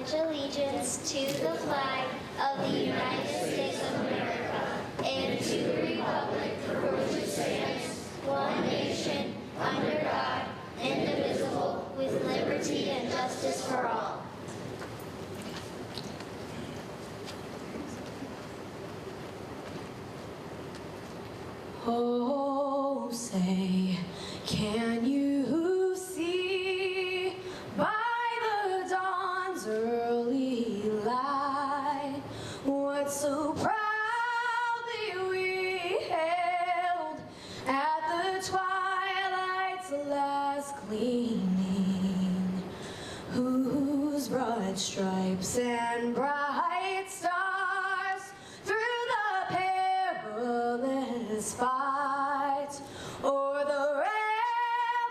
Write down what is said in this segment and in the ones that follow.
pledge allegiance to the flag of the United States of America and to the republic for which it stands, one nation, under God, indivisible, with liberty and justice for all. Oh, say, can you see by the dawn's early light what so proudly we hailed at the twilight's last gleaming, whose broad stripes and bright stars through the perilous fight o'er the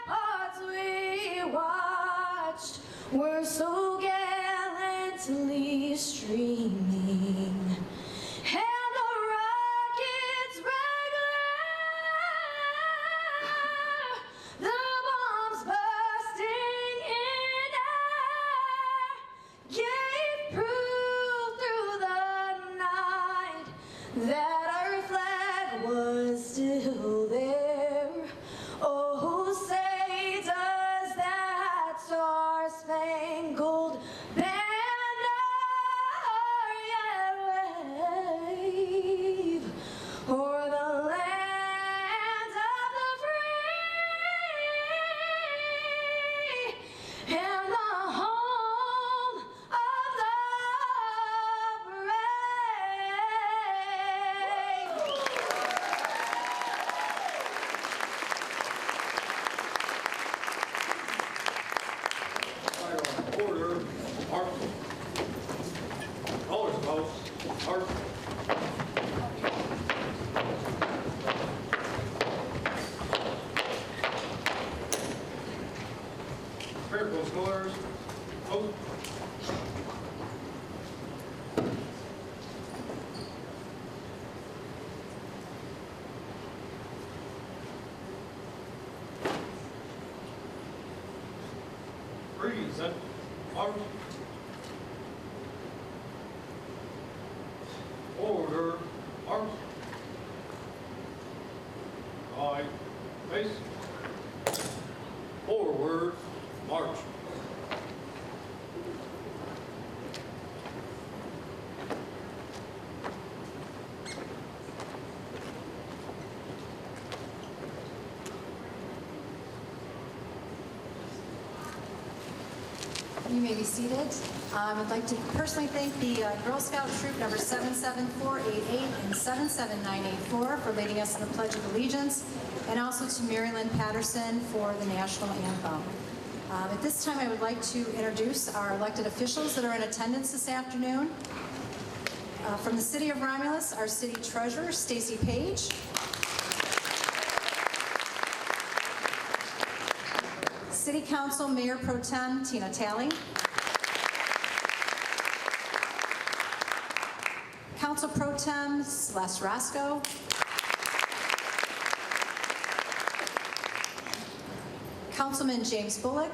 ramparts we watched were so gallantly streaming, and the rockets regular, the bombs bursting in air, gave proof through the night that our flag was still there. Oh, say does that star-spangled banner yet wave o'er the land of the free and the home of the brave? Order, march. Colors post, march. Prayer post colors, post. Freeze, set, march. Order, march. Right, face. Forward, march. You may be seated. I'd like to personally thank the Girl Scout Troop number 77488 and 77984 for leading us in the Pledge of Allegiance, and also to Mary Lynn Patterson for the national anthem. At this time, I would like to introduce our elected officials that are in attendance this afternoon. From the City of Romulus, our City Treasurer, Stacy Page. City Council Mayor Pro Tem Tina Talley. Council Pro Tem Celeste Roscoe. Councilman James Bullock.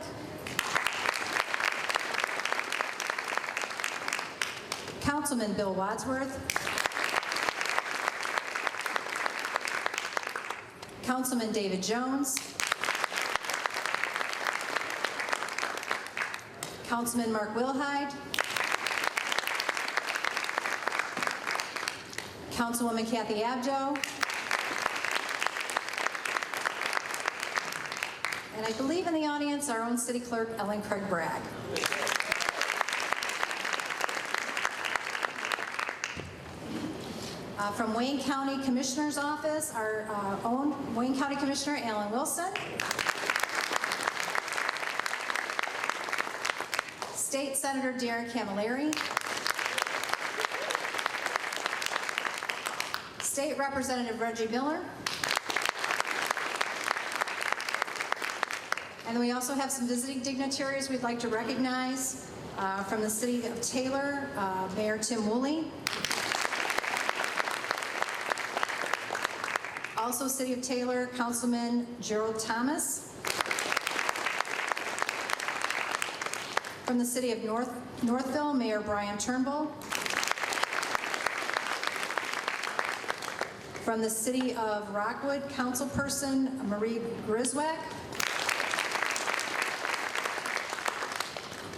Councilman Bill Wadsworth. Councilman David Jones. Councilman Mark Wilhide. Councilwoman Kathy Abdo. And I believe in the audience, our own City Clerk, Ellen Craig Bragg. From Wayne County Commissioner's Office, our own Wayne County Commissioner, Alan Wilson. State Senator Darren Camilleri. State Representative Reggie Miller. And then we also have some visiting dignitaries we'd like to recognize from the City of Taylor, Mayor Tim Woolley. Also City of Taylor, Councilman Gerald Thomas. From the city of Northville, Mayor Brian Turnbull. From the city of Rockwood, Councilperson Marie Griswack.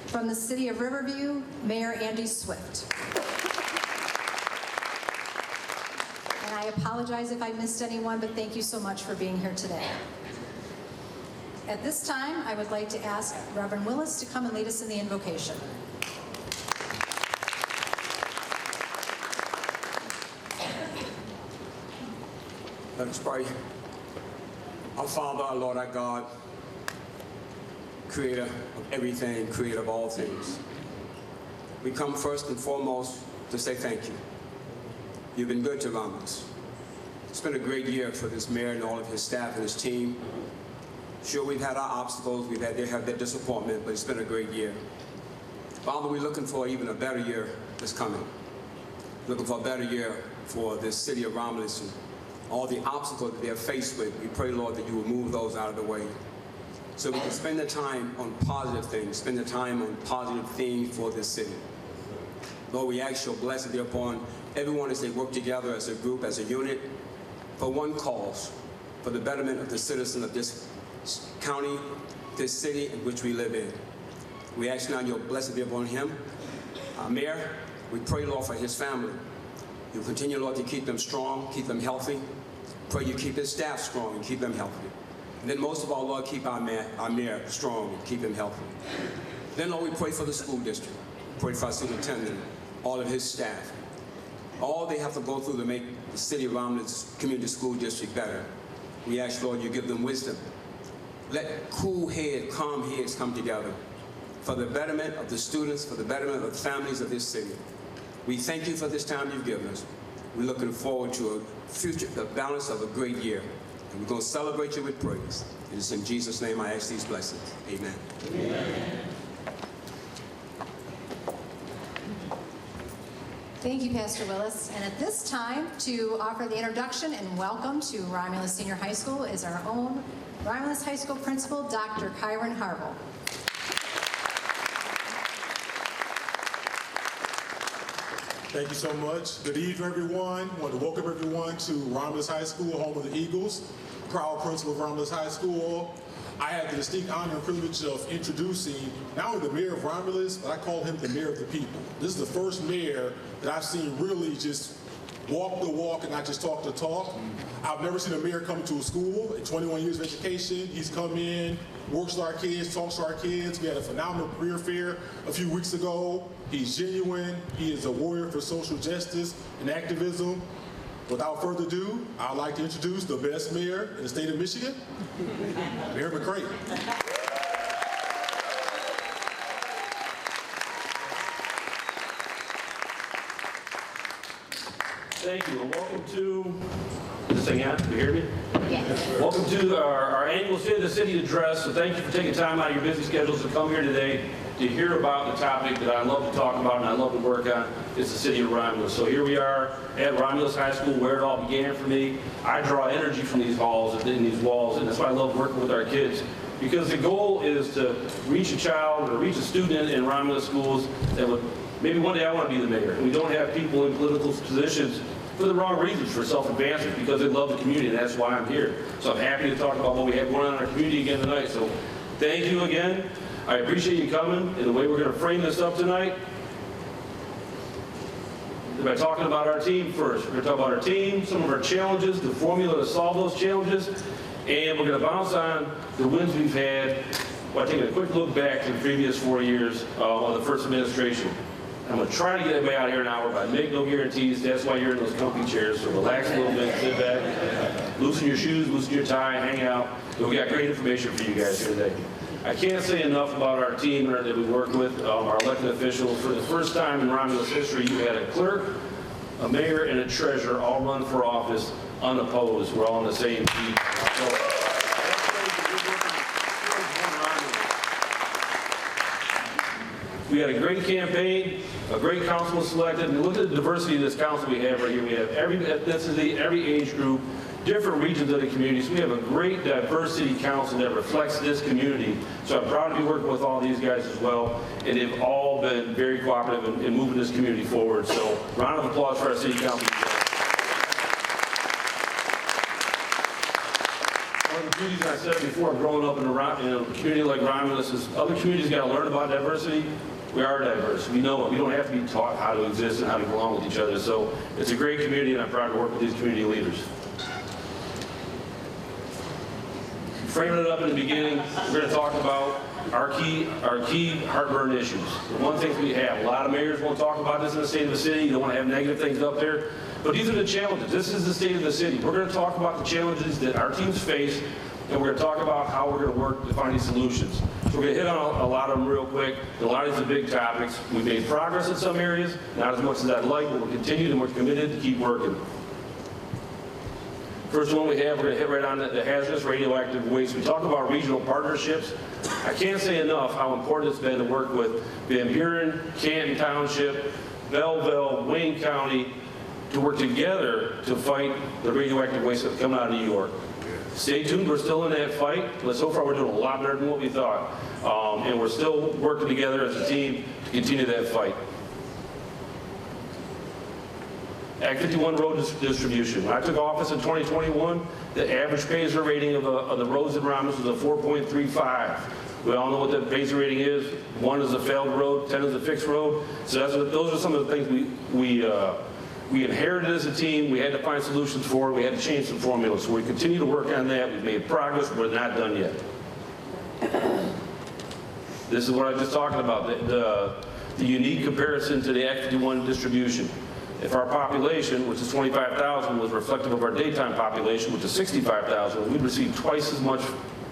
From the city of Riverview, Mayor Andy Swift. And I apologize if I missed anyone, but thank you so much for being here today. At this time, I would like to ask Reverend Willis to come and lead us in the invocation. Let us pray. Our Father, our Lord, our God, creator of everything, creator of all things. We come first and foremost to say thank you. You've been good to Romulus. It's been a great year for this mayor and all of his staff and his team. Sure, we've had our obstacles, we've had their disappointment, but it's been a great year. Father, we're looking for even a better year that's coming. Looking for a better year for this city of Romulus and all the obstacles that they're faced with. We pray, Lord, that you will move those out of the way so we can spend the time on positive things, spend the time on positive things for this city. Lord, we ask your blessing upon everyone as they work together as a group, as a unit, for one cause, for the betterment of the citizens of this county, this city in which we live in. We ask now your blessing be upon him. Mayor, we pray, Lord, for his family. You continue, Lord, to keep them strong, keep them healthy. Pray you keep his staff strong and keep them healthy. And then most of all, Lord, keep our mayor strong and keep him healthy. Then, Lord, we pray for the school district. Pray for our superintendent, all of his staff. All they have to go through to make the city of Romulus Community School District better. We ask, Lord, you give them wisdom. Let cool heads, calm heads come together for the betterment of the students, for the betterment of the families of this city. We thank you for this time you've given us. We're looking forward to a future, the balance of a great year. And we're going to celebrate you with praise. It is in Jesus' name I ask these blessings. Amen. Amen. Thank you, Pastor Willis. And at this time, to offer the introduction and welcome to Romulus Senior High School is our own Romulus High School Principal, Dr. Kyron Harville. Thank you so much. Good evening, everyone. I want to welcome everyone to Romulus High School, home of the Eagles. Proud principal of Romulus High School. I have the distinct honor and privilege of introducing not only the mayor of Romulus, but I call him the mayor of the people. This is the first mayor that I've seen really just walk the walk and not just talk the talk. I've never seen a mayor come to a school in 21 years of education. He's come in, works with our kids, talks to our kids. We had a phenomenal career fair a few weeks ago. He's genuine. He is a warrior for social justice and activism. Without further ado, I'd like to introduce the best mayor in the state of Michigan, Mayor McCraight. Thank you, and welcome to, is this thing on? Can you hear me? Yes. Welcome to our annual State of the City address. So thank you for taking time out of your busy schedules to come here today to hear about the topic that I love to talk about and I love to work on. It's the city of Romulus. So here we are at Romulus High School, where it all began for me. I draw energy from these halls and in these walls, and that's why I love working with our kids. Because the goal is to reach a child or reach a student in Romulus schools that would, maybe one day I want to be the mayor. And we don't have people in political positions for the wrong reasons, for self-advancement, because they love the community, and that's why I'm here. So I'm happy to talk about what we have going on in our community again tonight. So thank you again. I appreciate you coming, and the way we're going to frame this up tonight is by talking about our team first. We're going to talk about our team, some of our challenges, the formula to solve those challenges, and we're going to bounce on the wins we've had by taking a quick look back to the previous 4 years of the first administration. I'm going to try to get everybody out here in an hour, but I make no guarantees. That's why you're in those comfy chairs. So relax a little bit, sit back, loosen your shoes, loosen your tie, hang out. And we got great information for you guys here today. I can't say enough about our team that we work with, our elected officials. For the first time in Romulus history, you had a clerk, a mayor, and a treasurer all run for office unopposed. We're all on the same team. We had a great campaign, a great council was selected, and look at the diversity of this council we have right here. We have every ethnicity, every age group, different regions of the community. So we have a great diverse city council that reflects this community. So I'm proud to be working with all these guys as well. And they've all been very cooperative in moving this community forward. So round of applause for our city council. One of the beauties, I said before, growing up in a community like Romulus is other communities got to learn about diversity. We are diverse. We know it. We don't have to be taught how to exist and how to get along with each other. So it's a great community, and I'm proud to work with these community leaders. Framing it up in the beginning, we're going to talk about our key heartburn issues. The one thing we have, a lot of mayors won't talk about this in the state of the city. You don't want to have negative things up there. But these are the challenges. This is the state of the city. We're going to talk about the challenges that our teams face, and we're going to talk about how we're going to work to find these solutions. So we're going to hit on a lot of them real quick. A lot of these are big topics. We've made progress in some areas, not as much as I'd like, but we'll continue and we're committed to keep working. First one we have, we're going to hit right on the hazardous radioactive waste. We talk about regional partnerships. I can't say enough how important it's been to work with Van Buren, Canton Township, Belleville, Wayne County, to work together to fight the radioactive waste that's coming out of New York. Stay tuned, we're still in that fight, but so far we're doing a lot better than what we thought. And we're still working together as a team to continue that fight. Act 51 road distribution. When I took office in 2021, the average Pacer rating of the roads in Romulus was a 4.35. We all know what the Pacer rating is. 1 is a failed road, 10 is a fixed road. So those are some of the things we inherited as a team. We had to find solutions for it. We had to change some formulas. So we continue to work on that. We've made progress, but we're not done yet. This is what I was just talking about, the unique comparison to the Act 51 distribution. If our population, which is 25,000, was reflective of our daytime population, which is 65,000, we'd receive twice as much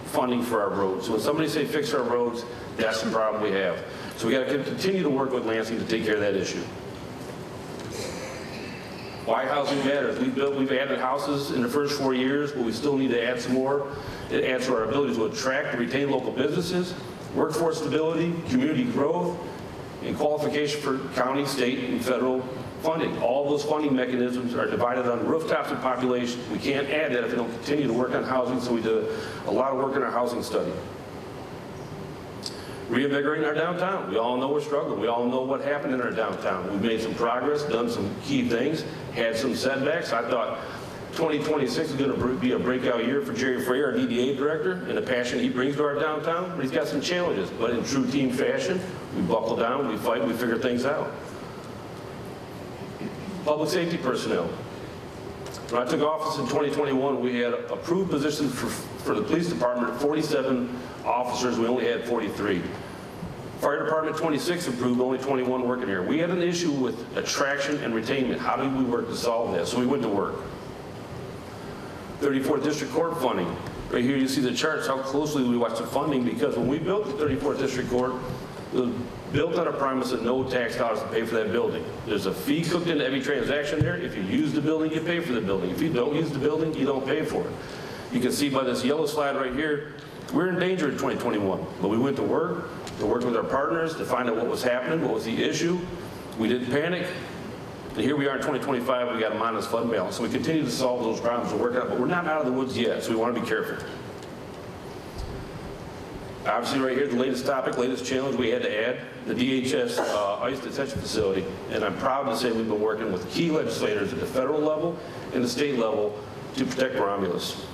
funding for our roads. So when somebody say fix our roads, that's the problem we have. So we got to continue to work with Lansing to take care of that issue. Why housing matters. We've added houses in the first 4 years, but we still need to add some more. It adds to our ability to attract and retain local businesses, workforce stability, community growth, and qualification for county, state, and federal funding. All those funding mechanisms are divided on rooftops and population. We can't add that if we don't continue to work on housing, so we did a lot of work in our housing study. Reinvigorating our downtown. We all know we're struggling. We all know what happened in our downtown. We've made some progress, done some key things, had some setbacks. I thought 2026 is going to be a breakout year for Jerry Frey, our DDA director, and the passion he brings to our downtown. But he's got some challenges. But in true team fashion, we buckle down, we fight, we figure things out. Public safety personnel. When I took office in 2021, we had approved positions for the police department, 47 officers. We only had 43. Fire department, 26 approved, only 21 working here. We had an issue with attraction and retainment. How did we work to solve that? So we went to work. 34th District Court funding. Right here you see the charts, how closely we watch the funding, because when we built the 34th District Court, it was built on a promise of no tax dollars to pay for that building. There's a fee cooked into every transaction there. If you use the building, you pay for the building. If you don't use the building, you don't pay for it. You can see by this yellow slide right here, we're in danger in 2021, but we went to work with our partners to find out what was happening, what was the issue. We didn't panic. And here we are in 2025, we got a minus fund balance. So we continue to solve those problems and work out, but we're not out of the woods yet, so we want to be careful. Obviously right here, the latest topic, latest challenge we had to add, the DHS ICE detention facility. And I'm proud to say we've been working with key legislators at the federal level and the state level to protect Romulus.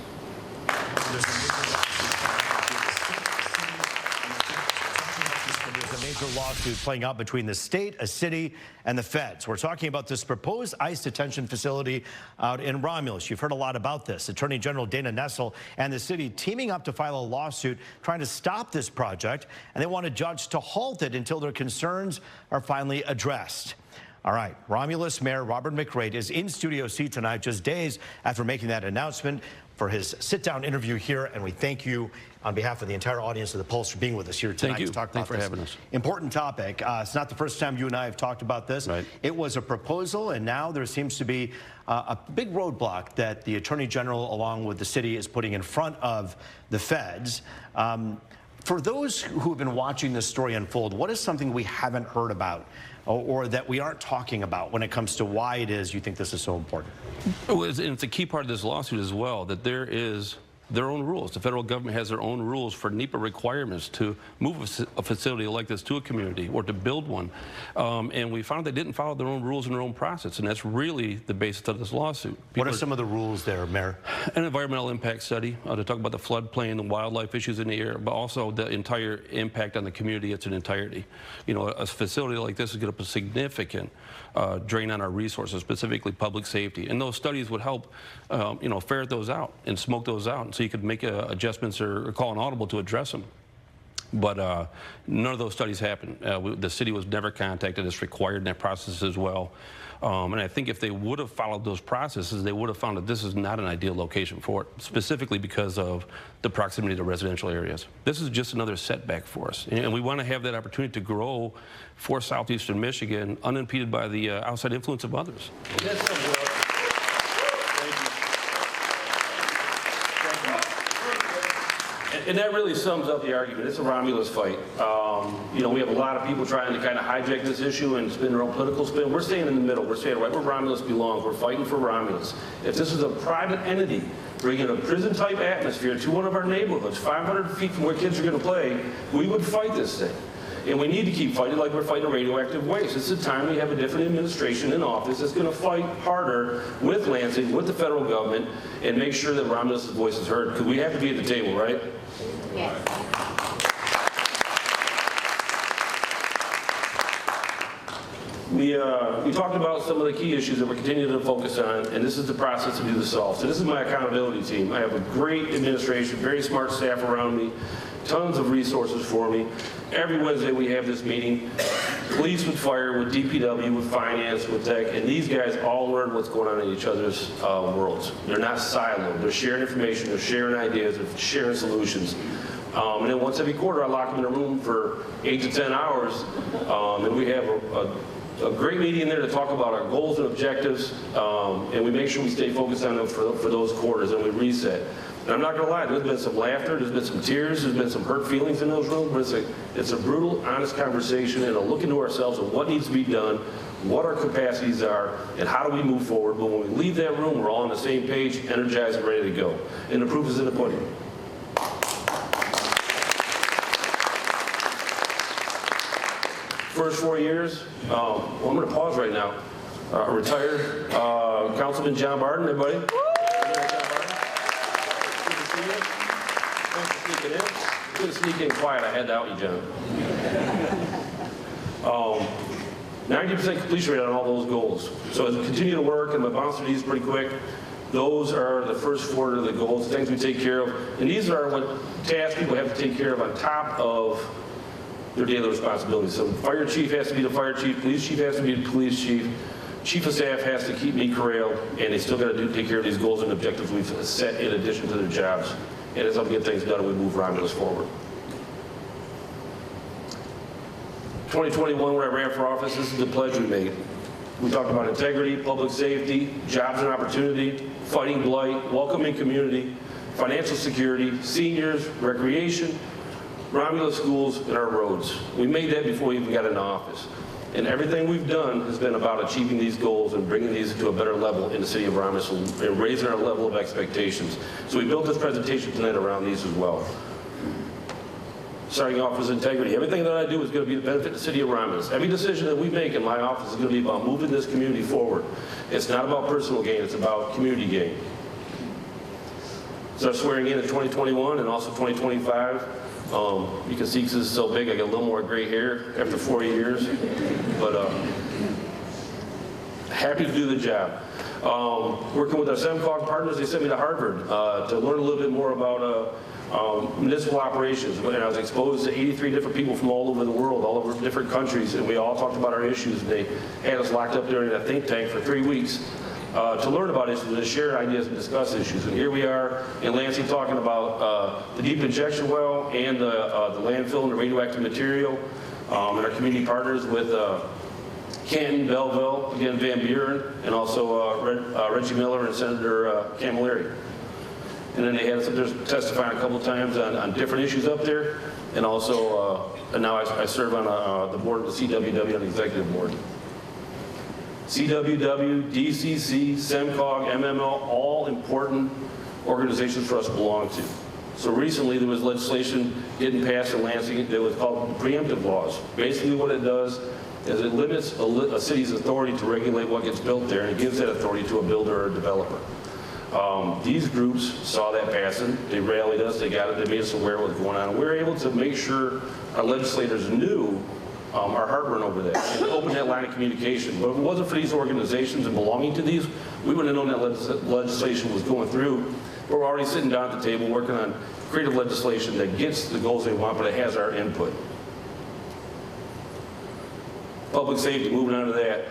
Major lawsuit playing out between the state, a city, and the feds. We're talking about this proposed ICE detention facility out in Romulus. You've heard a lot about this. Attorney General Dana Nessel and the city teaming up to file a lawsuit trying to stop this project, and they want a judge to halt it until their concerns are finally addressed. All right, Romulus Mayor Robert McCraight is in Studio C tonight, just days after making that announcement, for his sit-down interview here, and we thank you on behalf of the entire audience of The Pulse for being with us here tonight to talk about this important topic. It's not the first time you and I have talked about this. Right. It was a proposal, and now there seems to be a big roadblock that the Attorney General, along with the city, is putting in front of the feds. For those who have been watching this story unfold, what is something we haven't heard about or that we aren't talking about when it comes to why it is you think this is so important? Well, it's a key part of this lawsuit as well, that there is their own rules. The federal government has their own rules for NEPA requirements to move a facility like this to a community or to build one. And we found they didn't follow their own rules and their own process, and that's really the basis of this lawsuit. What are some of the rules there, Mayor? An environmental impact study to talk about the floodplain, the wildlife issues in the area, but also the entire impact on the community in its entirety. You know, a facility like this is going to put significant drain on our resources, specifically public safety. And those studies would help, you know, ferret those out and smoke those out so you could make adjustments or call an audible to address them. But none of those studies happened. The city was never contacted. It's required in that process as well. And I think if they would have followed those processes, they would have found that this is not an ideal location for it, specifically because of the proximity to residential areas. This is just another setback for us. And we want to have that opportunity to grow for southeastern Michigan unimpeded by the outside influence of others. And that really sums up the argument. It's a Romulus fight. You know, we have a lot of people trying to kind of hijack this issue and spin their own political spin. We're staying in the middle. We're staying right where Romulus belongs. We're fighting for Romulus. If this was a private entity bringing a prison-type atmosphere to one of our neighborhoods, 500 feet from where kids are going to play, we would fight this thing. And we need to keep fighting like we're fighting a radioactive waste. It's the time we have a different administration in office that's going to fight harder with Lansing, with the federal government, and make sure that Romulus' voice is heard. Because we have to be at the table, right? Yes. We talked about some of the key issues that we're continuing to focus on, and this is the process to do the solve. So this is my accountability team. I have a great administration, very smart staff around me, tons of resources for me. Every Wednesday we have this meeting, police with fire, with DPW, with finance, with tech, and these guys all learn what's going on in each other's worlds. They're not siloed. They're sharing information, they're sharing ideas, they're sharing solutions. And then once every quarter I lock them in a room for 8 to 10 hours, and we have a great meeting in there to talk about our goals and objectives, and we make sure we stay focused on them for those quarters, and we reset. And I'm not going to lie, there's been some laughter, there's been some tears, there's been some hurt feelings in those rooms, but it's a brutal, honest conversation and a look into ourselves of what needs to be done, what our capacities are, and how do we move forward. But when we leave that room, we're all on the same page, energized and ready to go. And the proof is in the pudding. First 4 years, well, I'm going to pause right now. Retired Councilman John Barton, everybody. Good to sneak in quiet. I had to out you, John. 90% completion rate on all those goals. So as we continue to work, and my bounce through these pretty quick, those are the first 4 of the goals, things we take care of. And these are what tasks people have to take care of on top of their daily responsibilities. So fire chief has to be the fire chief, police chief has to be the police chief, chief of staff has to keep McCraight, and they still got to take care of these goals and objectives we've set in addition to their jobs. And as I'm getting things done, we move Romulus forward. 2021, when I ran for office, this is the pledge we made. We talked about integrity, public safety, jobs and opportunity, fighting blight, welcoming community, financial security, seniors, recreation, Romulus schools, and our roads. We made that before we even got into office. And everything we've done has been about achieving these goals and bringing these to a better level in the city of Romulus and raising our level of expectations. So we built this presentation tonight around these as well. Starting off with integrity. Everything that I do is going to be to benefit the city of Romulus. Every decision that we make in my office is going to be about moving this community forward. It's not about personal gain, it's about community gain. So swearing in 2021 and also 2025. You can see because this is so big, I got a little more gray hair after 4 years, but happy to do the job. Working with our SEMCOG partners, they sent me to Harvard to learn a little bit more about municipal operations. And I was exposed to 83 different people from all over the world, all over different countries, and we all talked about our issues. And they had us locked up during a think tank for 3 weeks. To learn about issues, to share ideas and discuss issues. And here we are in Lansing talking about the deep injection well and the landfill and the radioactive material, and our community partners with Canton, Belleville, again Van Buren, and also Reggie Miller and Senator Camilleri. And then they had us up there testifying a couple times on different issues up there. and also and now I serve on the board of the CWW on the executive board. CWW, DCC, SEMCOG, MMO, all important organizations for us to belong to. So recently there was legislation getting passed in Lansing that was called preemptive laws. Basically what it does is it limits a city's authority to regulate what gets built there, and it gives that authority to a builder or a developer. These groups saw that passing, they rallied us, they made us aware of what was going on, and we were able to make sure our legislators knew our heartburn over that and open that line of communication. But if it wasn't for these organizations and belonging to these, we wouldn't have known that legislation was going through. But we're already sitting down at the table working on creative legislation that gets the goals they want, but it has our input. Public safety, moving on to that.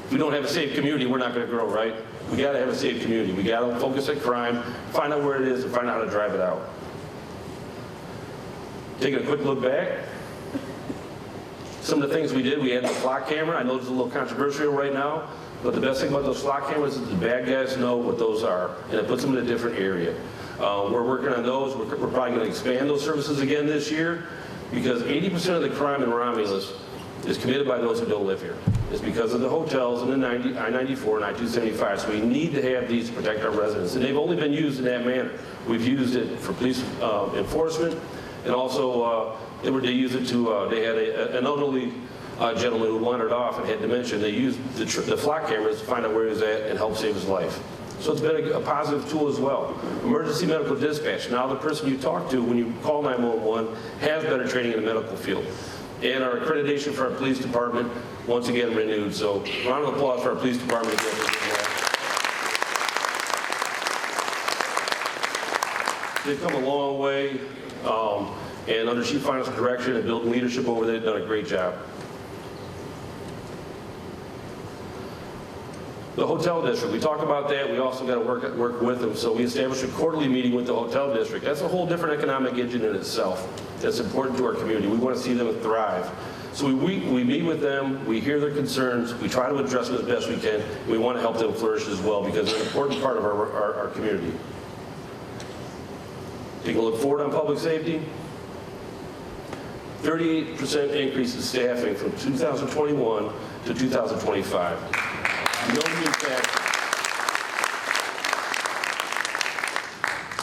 If we don't have a safe community, we're not going to grow, right? We got to have a safe community. We got to focus at crime, find out where it is, and find out how to drive it out. Taking a quick look back. Some of the things we did, we had the flock camera. I know it's a little controversial right now, but the best thing about those flock cameras is the bad guys know what those are, and it puts them in a different area. We're working on those. We're probably going to expand those services again this year, because 80% of the crime in Romulus is committed by those who don't live here. It's because of the hotels and the I-94 and I-275. So we need to have these to protect our residents. And they've only been used in that manner. We've used it for police enforcement, and also they used it to, they had an elderly gentleman who wandered off and had dementia. They used the flock cameras to find out where he was at and help save his life. So it's been a positive tool as well. Emergency medical dispatch. Now the person you talk to when you call 911 has better training in the medical field. And our accreditation for our police department, once again renewed. So round of applause for our police department again. They've come a long way, and under Chief Financial Direction and building leadership over there, they've done a great job. The hotel district, we talked about that. We also got to work with them. So we established a quarterly meeting with the hotel district. That's a whole different economic engine in itself. That's important to our community. We want to see them thrive. So we meet with them, we hear their concerns, we try to address them as best we can. We want to help them flourish as well, because they're an important part of our community. Take a look forward on public safety. 38% increase in staffing from 2021 to 2025. No new taxes.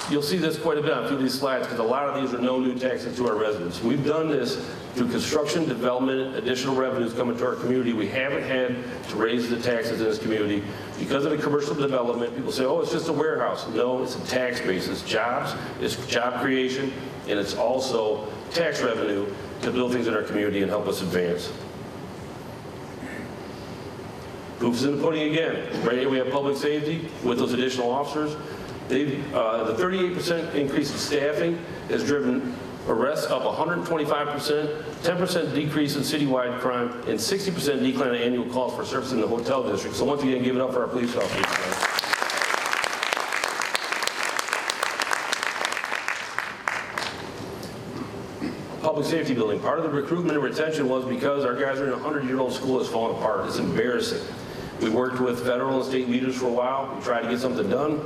You'll see this quite a bit on a few of these slides, because a lot of these are no new taxes to our residents. We've done this through construction, development, additional revenues coming to our community. We haven't had to raise the taxes in this community. Because of the commercial development, people say, oh, it's just a warehouse. No, it's a tax base. It's jobs, it's job creation, and it's also tax revenue to build things in our community and help us advance. Proof's in the pudding again. Right here we have public safety with those additional officers. The 38% increase in staffing has driven arrests up 125%, 10% decrease in citywide crime, and 60% decline in annual calls for service in the hotel district. So once again, give it up for our police officers. Public safety building. Part of the recruitment and retention was because our guys are in a 100-year-old school that's falling apart. It's embarrassing. We worked with federal and state leaders for a while. We tried to get something done.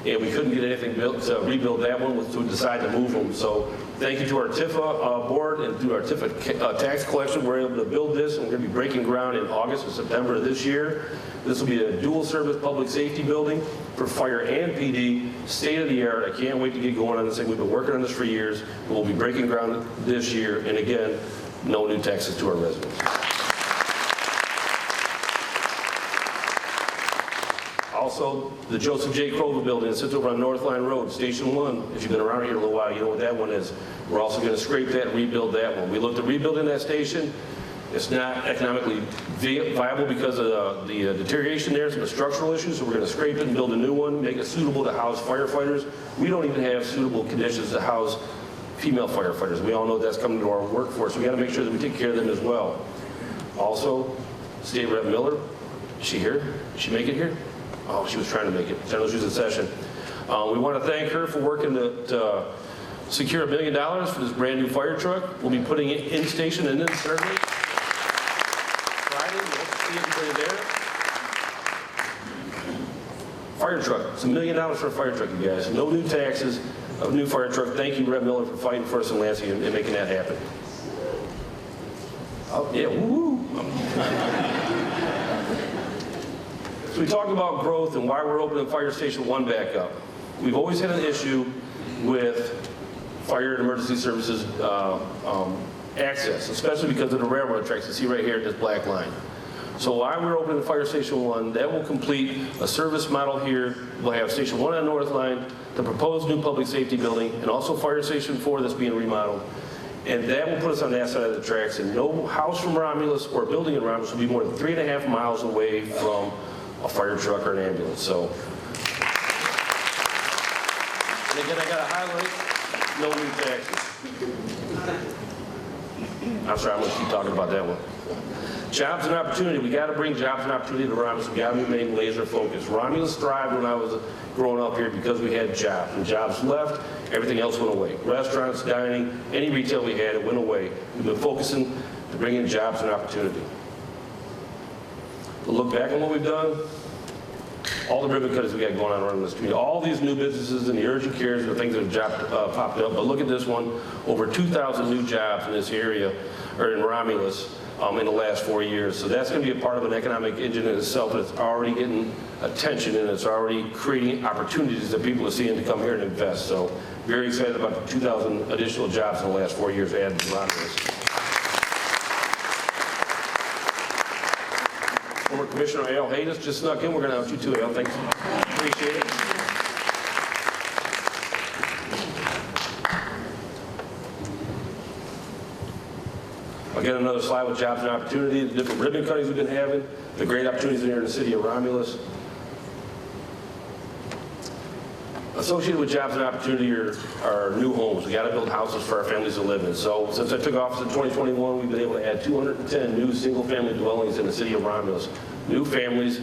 And we couldn't get anything built to rebuild that one, so we decided to move them. So thank you to our TIFA board and through our TIFA tax collection, we're able to build this, and we're going to be breaking ground in August or September of this year. This will be a dual service public safety building for fire and PD, state of the art. I can't wait to get going on this thing. We've been working on this for years. We'll be breaking ground this year, and again, no new taxes to our residents. Also, the Joseph J. Crova building that sits over on North Line Road, Station 1. If you've been around here a little while, you know what that one is. We're also going to scrape that and rebuild that one. We looked at rebuilding that station. It's not economically viable because of the deterioration there, some structural issues, so we're going to scrape it and build a new one, make it suitable to house firefighters. We don't even have suitable conditions to house female firefighters. We all know that's coming to our workforce. We got to make sure that we take care of them as well. Also, State Rep Miller, is she here? Did she make it here? Oh, she was trying to make it. I know she was in session. We want to thank her for working to secure $1 million for this brand new fire truck. We'll be putting it in station and in service Friday. We hope to see everybody there. Fire truck. It's $1 million for a fire truck, you guys. No new taxes. a new fire truck. Thank you, Red Miller, for fighting for us in Lansing and making that happen. Oh, yeah, woo-hoo. So we talked about growth and why we're opening Fire Station 1 back up. We've always had an issue with fire and emergency services access, especially because of the railroad tracks you see right here, this black line. So while we're opening Fire Station 1, that will complete a service model here. We'll have Station 1 on North Line, the proposed new public safety building, and also Fire Station 4 that's being remodeled. And that will put us on that side of the tracks, and no house from Romulus or building in Romulus will be more than 3.5 miles away from a fire truck or an ambulance. So, and again, I got to highlight, no new taxes. I'm sorry, I'm going to keep talking about that one. Jobs and opportunity. We got to bring jobs and opportunity to Romulus. We got to remain laser focused. Romulus thrived when I was growing up here because we had jobs. When jobs left, everything else went away. Restaurants, dining, any retail we had, it went away. We've been focusing to bring in jobs and opportunity. To look back on what we've done, all the ribbon cutters we got going on around the street, all these new businesses and the urgent cares are things that have popped up. But look at this one, over 2,000 new jobs in this area, or in Romulus, in the last 4 years. So that's going to be a part of an economic engine in itself that's already getting attention and it's already creating opportunities that people are seeing to come here and invest. So very excited about the 2,000 additional jobs in the last 4 years added to Romulus. Former Commissioner Al Hayes just snuck in. We're going to have you too, Al. Thanks. Appreciate it. Again, another slide with jobs and opportunity, the different ribbon cuttings we've been having, the great opportunities here in the city of Romulus. Associated with jobs and opportunity are new homes. We got to build houses for our families to live in. So since I took office in 2021, we've been able to add 210 new single-family dwellings in the city of Romulus. New families,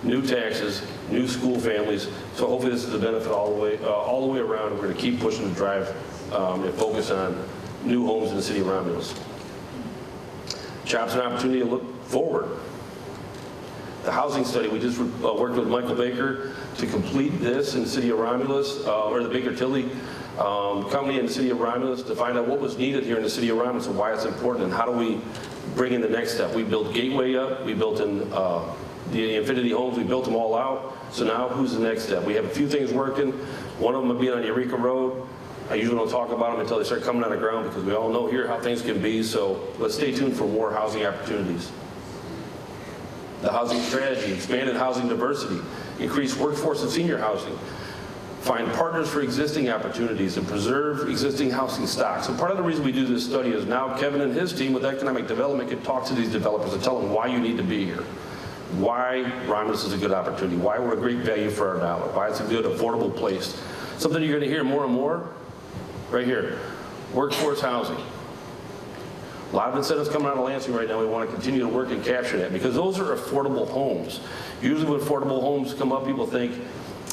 new taxes, new school families. So hopefully this is a benefit all the way around. We're going to keep pushing the drive and focus on new homes in the city of Romulus. Jobs and opportunity to look forward. The housing study, we just worked with Michael Baker to complete this in the city of Romulus, or the Baker Tilly company in the city of Romulus, to find out what was needed here in the city of Romulus and why it's important and how do we bring in the next step. We built Gateway up, we built in the Infinity Homes, we built them all out. So now who's the next step? We have a few things working. One of them will be on Eureka Road. I usually don't talk about them until they start coming on the ground because we all know here how things can be. So let's stay tuned for more housing opportunities. The housing strategy, expanded housing diversity, increased workforce and senior housing, find partners for existing opportunities, and preserve existing housing stock. So part of the reason we do this study is now Kevin and his team with economic development can talk to these developers and tell them why you need to be here, why Romulus is a good opportunity, why we're a great value for our dollar, why it's a good, affordable place. Something you're going to hear more and more right here, workforce housing. A lot of incentives coming out of Lansing right now. We want to continue to work and capture that because those are affordable homes. Usually when affordable homes come up, people think,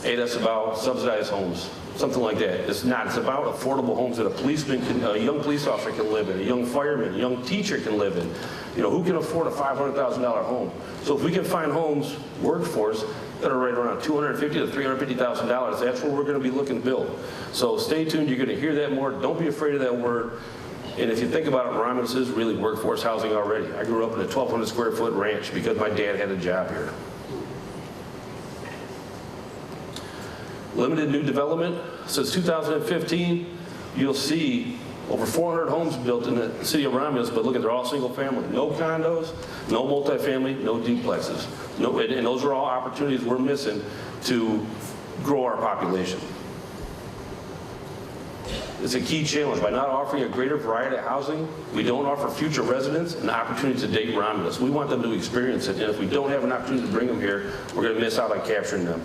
hey, that's about subsidized homes, something like that. It's not. It's about affordable homes that a young police officer can live in, a young fireman, a young teacher can live in. You know, who can afford a $500,000 home? So if we can find homes, workforce, that are right around $250,000 to $350,000, that's where we're going to be looking to build. So stay tuned. You're going to hear that more. Don't be afraid of that word. And if you think about it, Romulus is really workforce housing already. I grew up in a 1,200 square foot ranch because my dad had a job here. Limited new development. Since 2015, you'll see over 400 homes built in the city of Romulus, but look at, they're all single family. No condos, no multifamily, no duplexes. No, and those are all opportunities we're missing to grow our population. It's a key challenge. By not offering a greater variety of housing, we don't offer future residents an opportunity to date Romulus. We want them to experience it, and if we don't have an opportunity to bring them here, we're going to miss out on capturing them.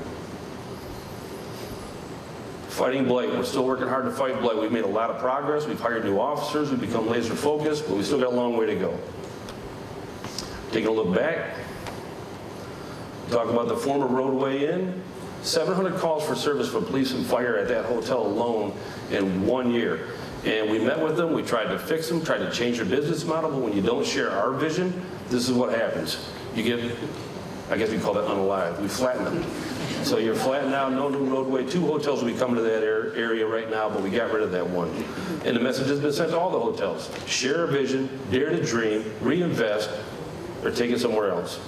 Fighting blight. We're still working hard to fight blight. We've made a lot of progress. We've hired new officers. We've become laser focused, but we still got a long way to go. Taking a look back, talk about the former roadway inn. 700 calls for service for police and fire at that hotel alone in 1 year. And we met with them, we tried to fix them, tried to change their business model, but when you don't share our vision, this is what happens. You get, I guess we call that unalive. We flatten them. So you're flattened out, no new roadway. 2 hotels will be coming to that area right now, but we got rid of that one. And the message has been sent to all the hotels. Share a vision, dare to dream, reinvest, or take it somewhere else.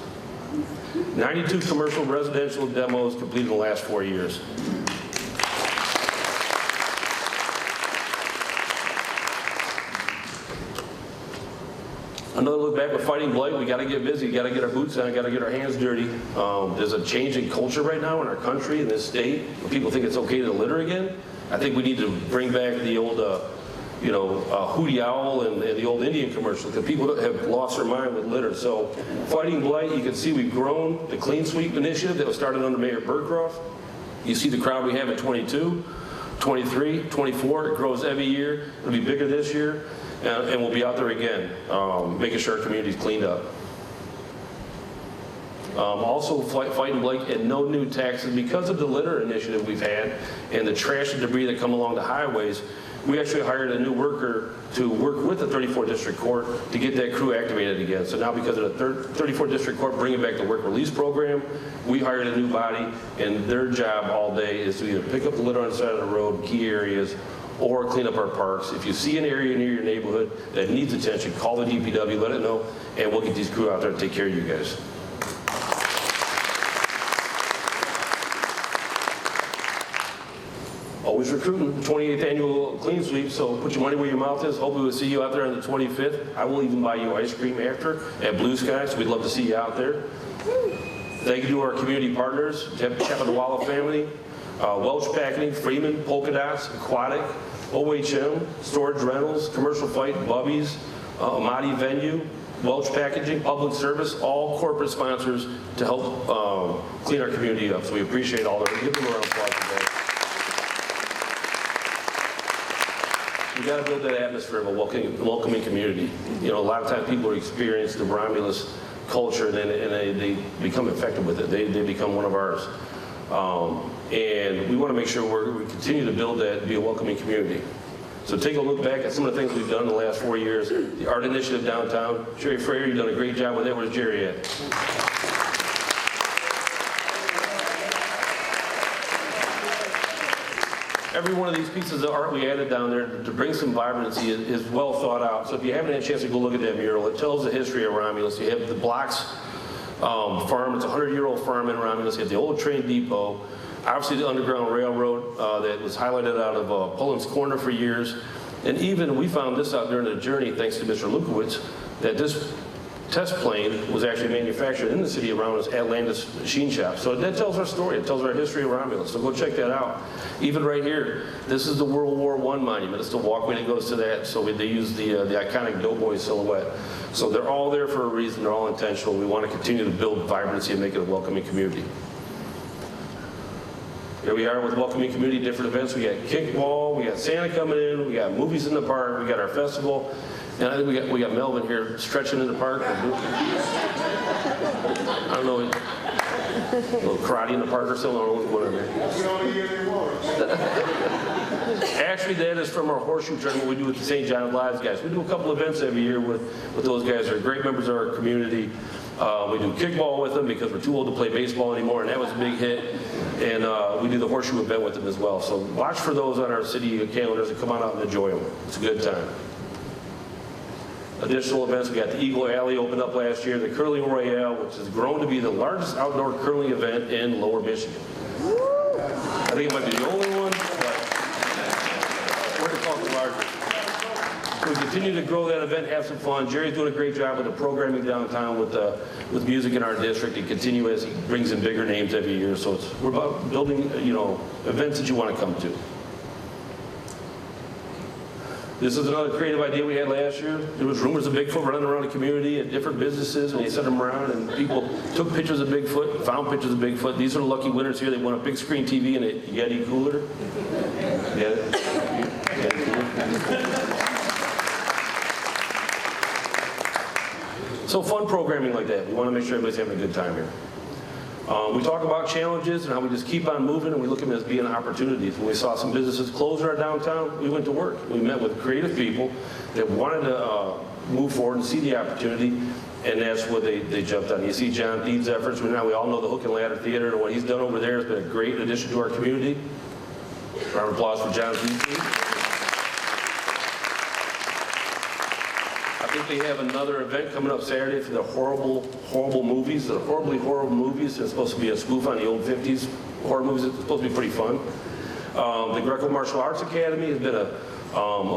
92 commercial residential demos completed in the last 4 years. Another look back with Fighting Blight. We got to get busy. We got to get our boots on. Got to get our hands dirty. There's a change in culture right now in our country, in this state, where people think it's okay to litter again. I think we need to bring back the old, Hootie Owl and the old Indian commercial, because people have lost their mind with litter. So, Fighting Blight, you can see we've grown the Clean Sweep initiative that was started under Mayor Burcroft. You see the crowd we have at 22, 23, 24. It grows every year. It'll be bigger this year. And we'll be out there again, making sure our community's cleaned up. Also, Fighting Blight and no new taxes. Because of the litter initiative we've had and the trash and debris that come along the highways, we actually hired a new worker to work with the 34th District Court to get that crew activated again. So now, because of the 34th District Court bringing back the work release program, we hired a new body, and their job all day is to either pick up the litter on the side of the road, key areas, or clean up our parks. If you see an area near your neighborhood that needs attention, call the DPW, let it know, and we'll get these crew out there to take care of you guys. Always recruiting, 28th annual Clean Sweep, so put your money where your mouth is. Hopefully we'll see you out there on the 25th. I will even buy you ice cream after at Blue Sky, so we'd love to see you out there. Thank you to our community partners, Chappaqua family, Welch Packaging, Freeman, Polka Dots, Aquatic, OHM, Storage Rentals, Commercial Fight, Bubby's, Amati Venue, Welch Packaging, Public Service, all corporate sponsors to help clean our community up. So we appreciate all their, give them a round of applause today. We got to build that atmosphere of a welcoming community. You know, a lot of times people experience the Romulus culture and they become infected with it. They become one of ours. And we want to make sure we continue to build that, be a welcoming community. So take a look back at some of the things we've done in the last 4 years. The art initiative downtown. Jerry Frayer, you've done a great job with that. Where's Jerry at? Every one of these pieces of art we added down there to bring some vibrancy is well thought out. So if you haven't had a chance to go look at that mural, it tells the history of Romulus. You have the Blocks farm. It's a 100-year-old farm in Romulus. You have the old train depot. Obviously the Underground Railroad that was highlighted out of Pullen's Corner for years. And even we found this out during the journey, thanks to Mr. Lukowitz, that this test plane was actually manufactured in the city of Romulus at Landis Machine Shop. So that tells our story. It tells our history of Romulus. So go check that out. Even right here, this is the World War I monument. It's the walkway that goes to that. So they use the iconic Doughboy silhouette. So they're all there for a reason. They're all intentional. We want to continue to build vibrancy and make it a welcoming community. Here we are with welcoming community, different events. We got kickball, we got Santa coming in, we got movies in the park, we got our festival, and I think we got Melvin here stretching in the park. I don't know, a little karate in the park or something. I don't know what's going on there. Actually, that is from our horseshoe tournament we do with the St. John Lives guys. We do a couple events every year with those guys. They're great members of our community. We do kickball with them because we're too old to play baseball anymore, and that was a big hit. And we do the horseshoe event with them as well. So watch for those on our city calendars and come on out and enjoy them. It's a good time. Additional events, we got the Eagle Alley opened up last year, the Curling Royale, which has grown to be the largest outdoor curling event in Lower Michigan. I think it might be the only one, but we're going to call it the largest. We continue to grow that event, have some fun. Jerry's doing a great job with the programming downtown with music in our district, and continue as he brings in bigger names every year. So we're about building, events that you want to come to. This is another creative idea we had last year. There was rumors of Bigfoot running around the community at different businesses, and they sent them around, and people took pictures of Bigfoot, found pictures of Bigfoot. These are the lucky winners here. They won a big screen TV and a Yeti cooler. Yeti cooler. So fun programming like that. We want to make sure everybody's having a good time here. We talk about challenges and how we just keep on moving, and we look at them as being opportunities. When we saw some businesses close in our downtown, we went to work. We met with creative people that wanted to move forward and see the opportunity, and that's what they jumped on. You see John Thede's efforts. Now we all know the Hook and Ladder Theater, and what he's done over there has been a great addition to our community. Round of applause for John Thede. I think they have another event coming up Saturday for the horrible movies, the horribly horrible movies. It's supposed to be a spoof on the old 50s horror movies. It's supposed to be pretty fun. The Greco Martial Arts Academy has been a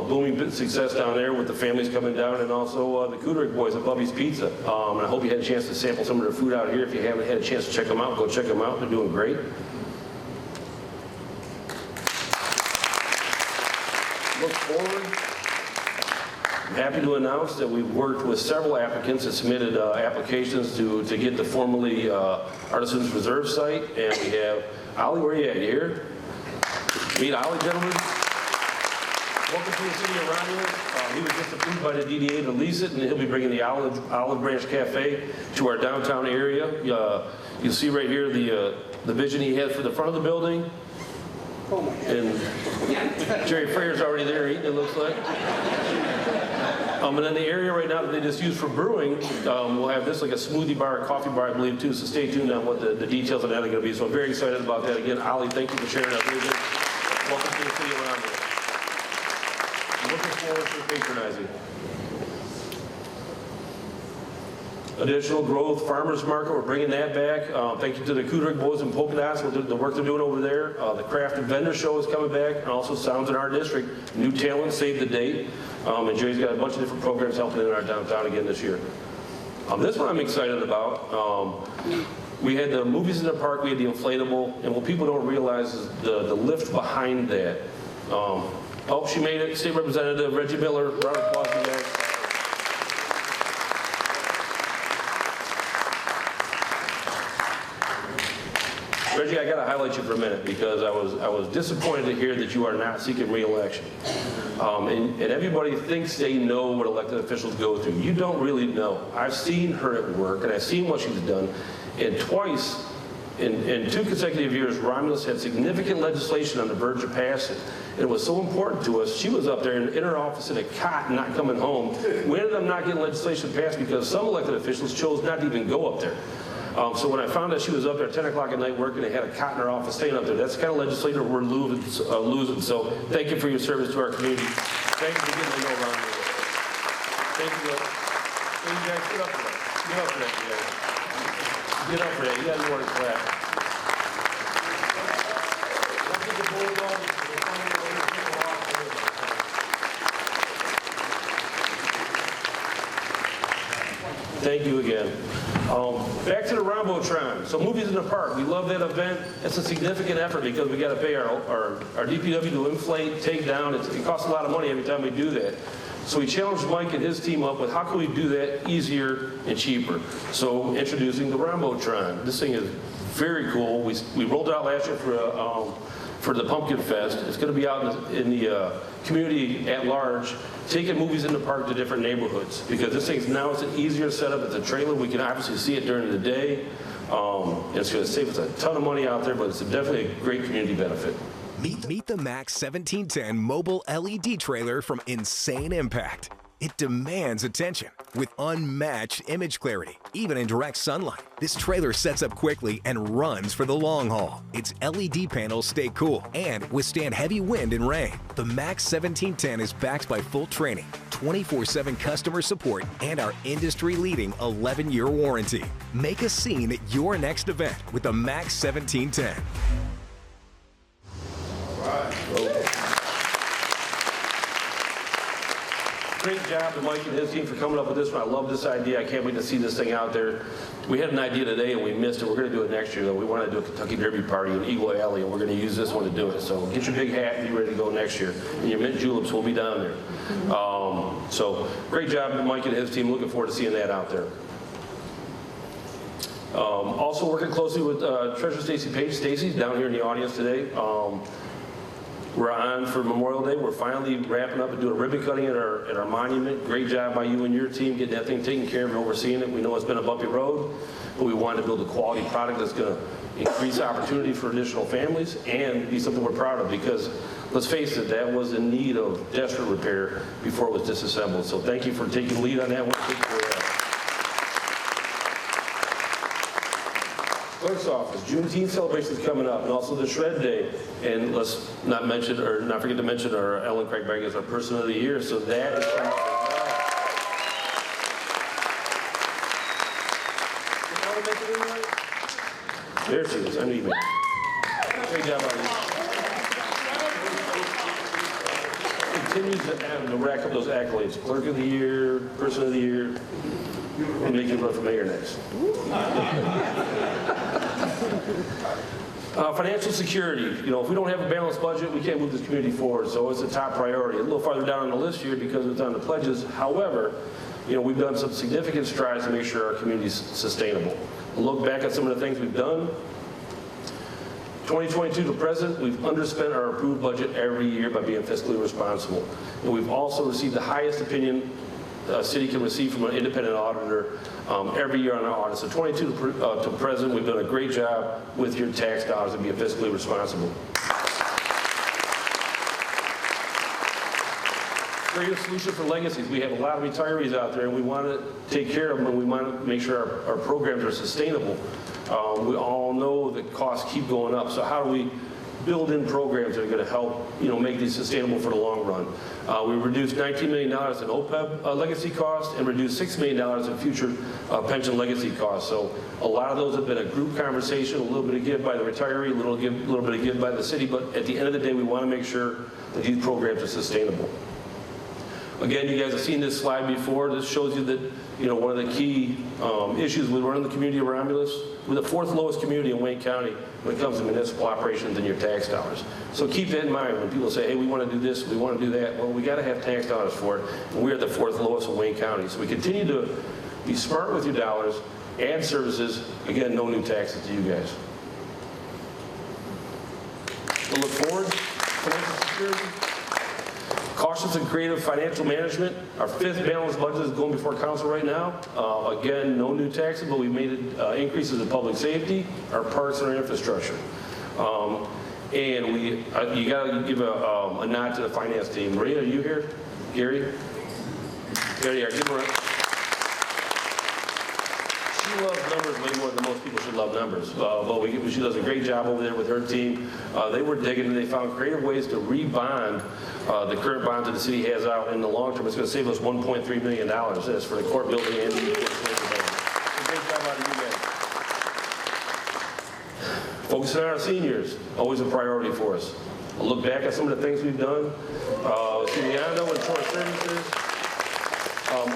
booming success down there with the families coming down, and also the Kuderich boys at Bubby's Pizza. And I hope you had a chance to sample some of their food out here. If you haven't had a chance to check them out, go check them out. They're doing great. Look forward. I'm happy to announce that we've worked with several applicants that submitted applications to get the formerly Artisans Reserve site, and we have Ollie. Where are you at? You here? Meet Ollie, gentlemen. Welcome to the city of Romulus. He was just approved by the DDA to lease it, and he'll be bringing the Olive Branch Cafe to our downtown area. You'll see right here the vision he has for the front of the building. And Jerry Freier's already there eating, it looks like. And then the area right now that they just use for brewing, we'll have this like a smoothie bar, a coffee bar, I believe, too. So stay tuned on what the details of that are going to be. So I'm very excited about that. Again, Ollie, thank you for sharing that vision. Welcome to the city of Romulus. I'm looking forward to patronizing. Additional growth, farmers market, we're bringing that back. Thank you to the Kuderich boys and Polka Dots for the work they're doing over there. The craft and vendor show is coming back, and also Sounds in Our District. New talent, save the date. And Jerry's got a bunch of different programs helping in our downtown again this year. This one I'm excited about. We had the movies in the park, we had the inflatable, and what people don't realize is the lift behind that. Oh, she made it. State Representative Reggie Miller, round of applause for you guys. Reggie, I got to highlight you for a minute because I was disappointed to hear that you are not seeking re-election. And everybody thinks they know what elected officials go through. You don't really know. I've seen her at work, and I've seen what she's done. And twice, in 2 consecutive years, Romulus had significant legislation on the verge of passing. And it was so important to us. She was up there in her office in a cot, not coming home. We ended up not getting legislation passed because some elected officials chose not to even go up there. So when I found out she was up there at 10 o'clock at night working and had a cot in her office staying up there, that's the kind of legislator we're losing. So thank you for your service to our community. Thank you for getting to know Romulus. Thank you. So you guys get up for that. Get up for that, you guys. Get up for that. You guys want to clap. Thank you again. Back to the Rombotron. So Movies in the Park, we love that event. It's a significant effort because we got to pay our DPW to inflate, take down. It costs a lot of money every time we do that. So we challenged Mike and his team up with how can we do that easier and cheaper. So introducing the Rombotron. This thing is very cool. We rolled it out last year for the Pumpkin Fest. It's going to be out in the community at large, taking Movies in the Park to different neighborhoods because this thing's now it's an easier setup. It's a trailer. We can obviously see it during the day. It's going to save us a ton of money out there, but it's definitely a great community benefit. Meet the Max 1710 mobile LED trailer from Insane Impact. It demands attention with unmatched image clarity, even in direct sunlight. This trailer sets up quickly and runs for the long haul. Its LED panels stay cool and withstand heavy wind and rain. The Max 1710 is backed by full training, 24/7 customer support, and our industry-leading 11-year warranty. Make a scene at your next event with the Max 1710. Great job to Mike and his team for coming up with this one. I love this idea. I can't wait to see this thing out there. We had an idea today and we missed it. We're going to do it next year, though. We want to do a Kentucky Derby party in Eagle Alley, and we're going to use this one to do it. So get your big hat and be ready to go next year. And your mint juleps will be down there. So great job to Mike and his team. Looking forward to seeing that out there. Also working closely with Treasurer Stacy Page. Stacy's down here in the audience today. We're on for Memorial Day. We're finally wrapping up and doing a ribbon cutting at our monument. Great job by you and your team getting that thing taken care of and overseeing it. We know it's been a bumpy road, but we wanted to build a quality product that's going to increase opportunity for additional families and be something we're proud of because let's face it, that was in need of desperate repair before it was disassembled. So thank you for taking the lead on that one. Clerk's office, Juneteenth celebrations coming up, and also the Shred Day. And let's not forget to mention our Ellen Craig as our Person of the Year. So that is coming up as well. There she is. I knew you made it. Great job on you. Continues to rack up those accolades. Clerk of the Year, Person of the Year, and make you run for mayor next. Financial security. You know, if we don't have a balanced budget, we can't move this community forward. So it's a top priority. A little farther down on the list here because it's on the pledges. However, you know, we've done some significant strides to make sure our community is sustainable. We'll look back at some of the things we've done. 2022 to present, we've underspent our approved budget every year by being fiscally responsible. And we've also received the highest opinion a city can receive from an independent auditor every year on our audit. So 22 to present, we've done a great job with your tax dollars and being fiscally responsible. Creative solution for legacies. We have a lot of retirees out there, and we want to take care of them, and we want to make sure our programs are sustainable. We all know that costs keep going up, so how do we build in programs that are going to help, you know, make these sustainable for the long run? We reduced $19 million in OPEB legacy costs and reduced $6 million in future pension legacy costs. So a lot of those have been a group conversation, a little bit of give by the retiree, a little bit of give by the city, but at the end of the day, we want to make sure that these programs are sustainable. Again, you guys have seen this slide before. This shows you that, you know, one of the key issues with running the community of Romulus, we're the 4th lowest community in Wayne County when it comes to municipal operations and your tax dollars. So keep that in mind when people say, hey, we want to do this, we want to do that. Well, we got to have tax dollars for it, and we're the 4th lowest in Wayne County. So we continue to be smart with your dollars, add services. Again, no new taxes to you guys. We'll look forward. Financial security. Cautious and creative financial management. Our 5th balanced budget is going before council right now. Again, no new taxes, but we made increases in public safety, our parks, and our infrastructure. And you got to give a nod to the finance team. Maria, are you here? Gary? There you are. Give her a... She loves numbers way more than most people should love numbers. But she does a great job over there with her team. They were digging, and they found creative ways to rebond the current bonds that the city has out. In the long term, it's going to save us $1.3 million. That's for the court building and the court building. Great job out of you guys. Focusing on our seniors, always a priority for us. I'll look back at some of the things we've done. Siriano and Short Services.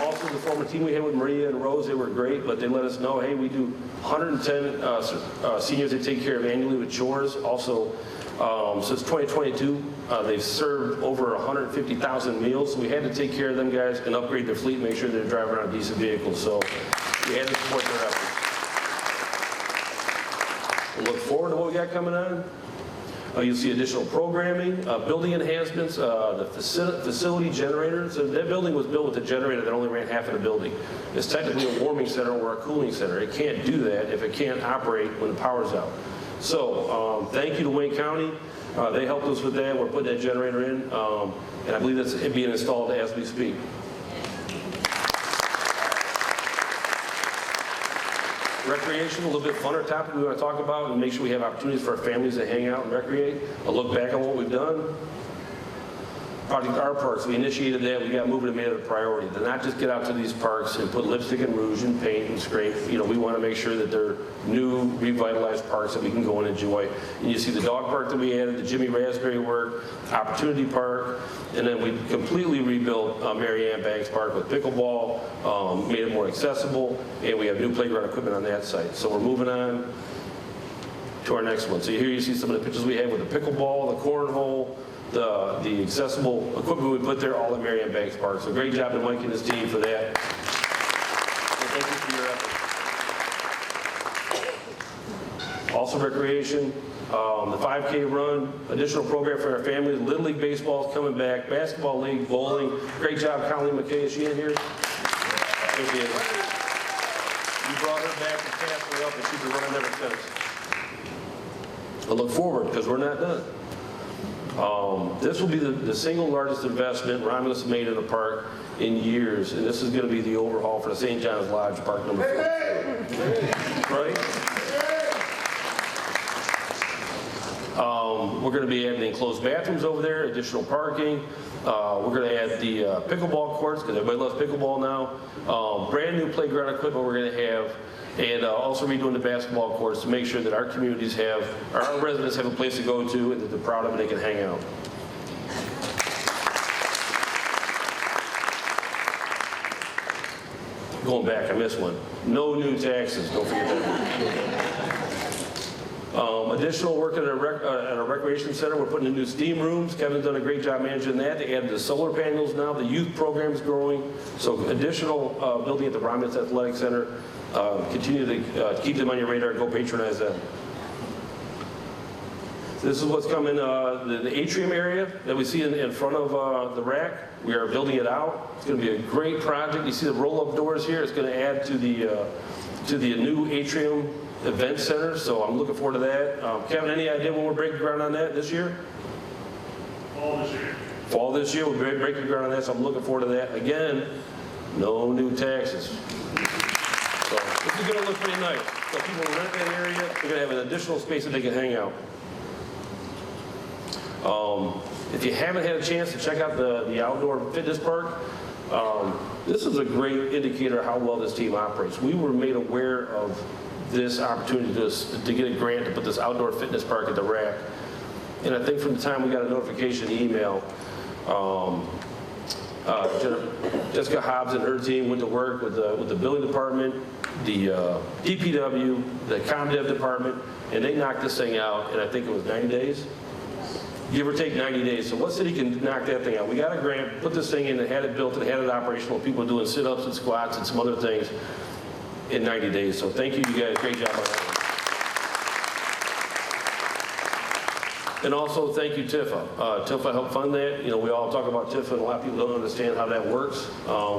Also, the former team we had with Maria and Rose, they were great, but they let us know, hey, we do 110 seniors they take care of annually with chores. Also, since 2022, they've served over 150,000 meals. So we had to take care of them guys and upgrade their fleet, make sure they're driving around decent vehicles. So we had to support their efforts. We'll look forward to what we got coming on. You'll see additional programming, building enhancements, the facility generator. So that building was built with a generator that only ran half of the building. It's technically a warming center or a cooling center. It can't do that if it can't operate when the power's out. So thank you to Wayne County. They helped us with that. We're putting that generator in, and I believe that's being installed as we speak. Recreation, a little bit funner topic we want to talk about and make sure we have opportunities for our families to hang out and recreate. A look back on what we've done. Project Our Parks, we initiated that. We got moving and made it a priority to not just get out to these parks and put lipstick and rouge and paint and scrape. You know, we want to make sure that they're new, revitalized parks that we can go and enjoy. And you see the dog park that we added, the Jimmy Raspberry work, Opportunity Park, and then we completely rebuilt Mary Ann Banks Park with pickleball, made it more accessible, and we have new playground equipment on that site. So we're moving on to our next one. So here you see some of the pictures we have with the pickleball, the cornhole, the accessible equipment we put there, all at Mary Ann Banks Park. So great job to Mike and his team for that. So thank you for your effort. Also recreation, the 5K run, additional program for our families, Little League Baseball is coming back, basketball league, bowling. Great job, Colleen McCay. Is she in here? There she is. You brought her back and passed her up, and she's been running ever since. I look forward, because we're not done. This will be the single largest investment Romulus made in a park in years, and this is going to be the overhaul for the St. John's Lodge Park number 4. Right? We're going to be adding enclosed bathrooms over there, additional parking. We're going to add the pickleball courts, because everybody loves pickleball now. Brand new playground equipment we're going to have, and also redoing the basketball courts to make sure that our communities have, our residents have a place to go to, and that they're proud of it, they can hang out. Going back, I missed one. No new taxes, don't forget that. Additional work at our recreation center. We're putting in new steam rooms. Kevin's done a great job managing that. They added the solar panels now. The youth program is growing. So additional building at the Romulus Athletic Center. Continue to keep them on your radar. Go patronize them. This is what's coming, the atrium area that we see in front of the rack. We are building it out. It's going to be a great project. You see the roll-up doors here. It's going to add to the new atrium event center, so I'm looking forward to that. Kevin, any idea when we're breaking ground on that this year? Fall this year. Fall this year, we're breaking ground on that, so I'm looking forward to that. Again, no new taxes. So this is going to look pretty nice. So people will rent that area. They're going to have an additional space that they can hang out. If you haven't had a chance to check out the outdoor fitness park, this is a great indicator of how well this team operates. We were made aware of this opportunity to get a grant to put this outdoor fitness park at the rack. And I think from the time we got a notification email, Jessica Hobbs and her team went to work with the building department, the DPW, the ComDev department, and they knocked this thing out, and I think it was 90 days? Give or take 90 days. So what city can knock that thing out? We got a grant, put this thing in, and had it built and had it operational. People doing sit-ups and squats and some other things in 90 days. So thank you guys. Great job on that one. And also thank you, Tifa. Tifa helped fund that. You know, we all talk about Tifa, and a lot of people don't understand how that works.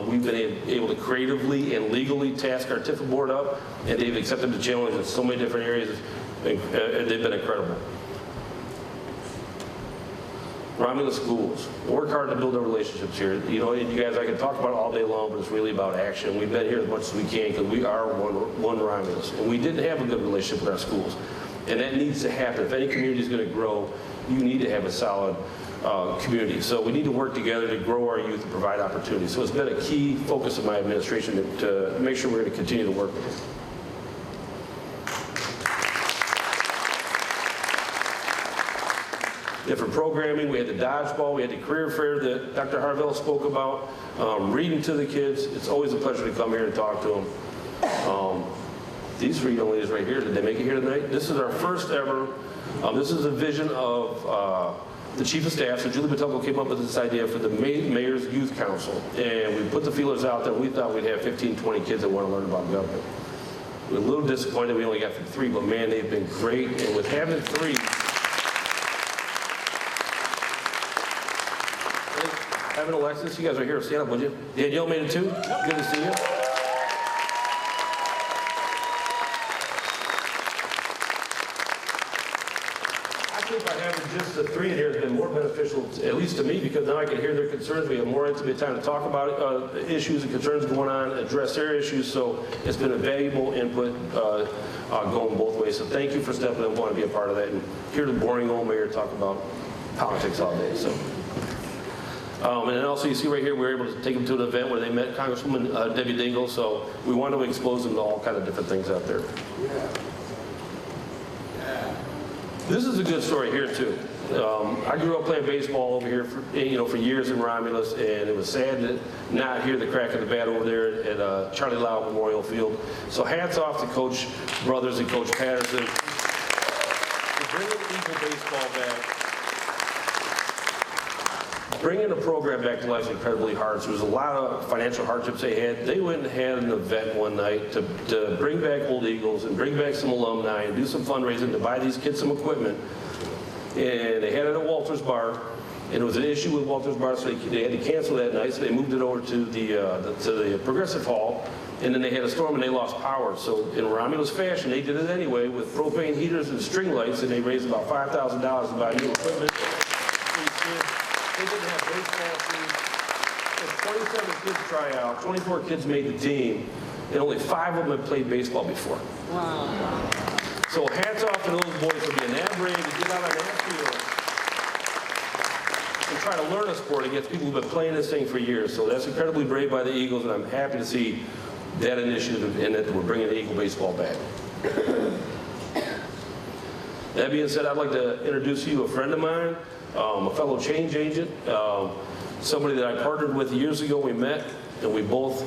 We've been able to creatively and legally task our Tifa board up, and they've accepted the challenge in so many different areas, and they've been incredible. Romulus schools. Work hard to build our relationships here. You know, and you guys, I can talk about it all day long, but it's really about action. We've been here as much as we can because we are one Romulus. And we didn't have a good relationship with our schools. And that needs to happen. If any community is going to grow, you need to have a solid community. So we need to work together to grow our youth and provide opportunities. So it's been a key focus of my administration to make sure we're going to continue to work with them. Different programming. We had the dodgeball, we had the career fair that Dr. Harvell spoke about, reading to the kids. It's always a pleasure to come here and talk to them. These three young ladies right here, did they make it here tonight? This is our first ever, this is a vision of the Chief of Staff, so Julie Batelko came up with this idea for the Mayor's Youth Council. And we put the feelers out there. We thought we'd have 15, 20 kids that want to learn about government. We're a little disappointed we only got 3, but man, they've been great. And with having 3, Evan, Alexis, you guys are here. Stand up, would you? Danielle made it too? Good to see you. I think by having just the 3 in here has been more beneficial, at least to me, because now I can hear their concerns. We have more intimate time to talk about issues and concerns going on, address their issues. So it's been a valuable input going both ways. So thank you for stepping up and wanting to be a part of that. And hear the boring old mayor talk about politics all day. So. And then also you see right here, we were able to take them to an event where they met Congresswoman Debbie Dingell, so we wanted to expose them to all kind of different things out there. This is a good story here too. I grew up playing baseball over here for years in Romulus, and it was sad to not hear the crack of the bat over there at Charlie Lau Memorial Field. So hats off to Coach Brothers and Coach Patterson for bringing Eagle baseball back. Bringing a program back to life is incredibly hard. So there was a lot of financial hardships they had. They went and had an event one night to bring back Old Eagles and bring back some alumni and do some fundraising to buy these kids some equipment. And they had it at Walter's Bar, and it was an issue with Walter's Bar, so they had to cancel that night. So they moved it over to the Progressive Hall, and then they had a storm and they lost power. So in Romulus fashion, they did it anyway with propane heaters and string lights, and they raised about $5,000 to buy new equipment. They didn't have baseball teams. 27 kids try out, 24 kids made the team, and only 5 of them had played baseball before. Wow. So hats off to those boys for being that brave to get out on that field and try to learn a sport against people who've been playing this thing for years. So that's incredibly brave by the Eagles, and I'm happy to see that initiative in it. We're bringing the Eagle baseball back. That being said, I'd like to introduce you to a friend of mine, a fellow change agent, somebody that I partnered with years ago. We met, and we both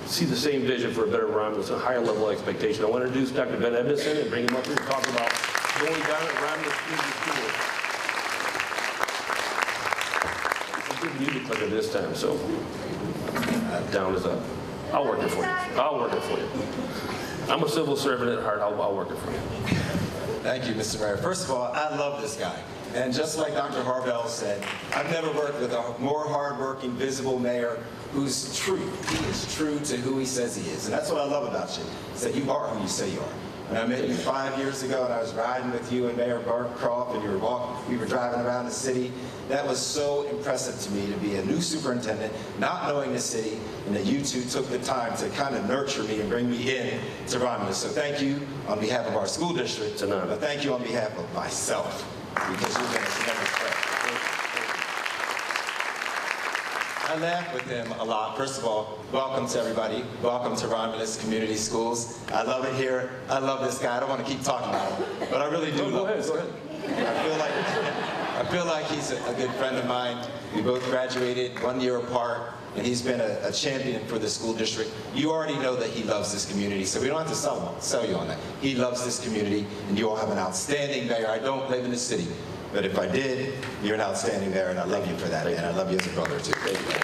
see the same vision for a better Romulus, a higher level expectation. I want to introduce Dr. Ben Edmondson and bring him up here to talk about going down at Romulus Community School. I'm giving you the clicker this time, so down is up. I'll work it for you. I'll work it for you. I'm a civil servant at heart. I'll work it for you. Thank you, Mr. Mayor. First of all, I love this guy. And just like Dr. Harbell said, I've never worked with a more hardworking, visible mayor who's true. He is true to who he says he is. And that's what I love about you, is that you are who you say you are. When I met you 5 years ago and I was riding with you and Mayor Barcroft and we were driving around the city, that was so impressive to me to be a new superintendent, not knowing the city, and that you two took the time to kind of nurture me and bring me in to Romulus. So thank you on behalf of our school district, but thank you on behalf of myself, because you've been a tremendous friend. I laugh with him a lot. First of all, welcome to everybody. Welcome to Romulus Community Schools. I love it here. I love this guy. I don't want to keep talking about him, but I really do love him. Go ahead. I feel like he's a good friend of mine. We both graduated 1 year apart, and he's been a champion for the school district. You already know that he loves this community, so we don't have to sell you on that. He loves this community, and you all have an outstanding mayor. I don't live in the city, but if I did, you're an outstanding mayor, and I love you for that, and I love you as a brother, too. Thank you.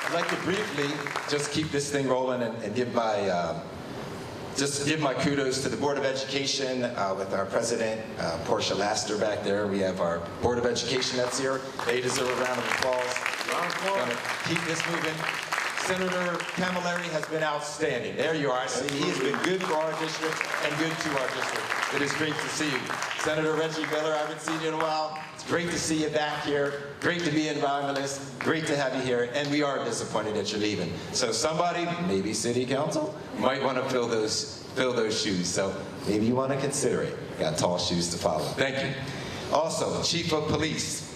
I'd like to briefly just keep this thing rolling and give my kudos to the Board of Education with our president, Portia Laster, back there. We have our Board of Education that's here. They deserve a round of applause. Gonna keep this moving. Senator Camilleri has been outstanding. There you are. I see he has been good for our district and good to our district. It is great to see you. Senator Reggie Miller, I haven't seen you in a while. It's great to see you back here. Great to be in Romulus. Great to have you here. And we are disappointed that you're leaving. So somebody, maybe City Council, might want to fill those shoes. So maybe you want to consider it. Got tall shoes to follow. Thank you. Also, Chief of Police,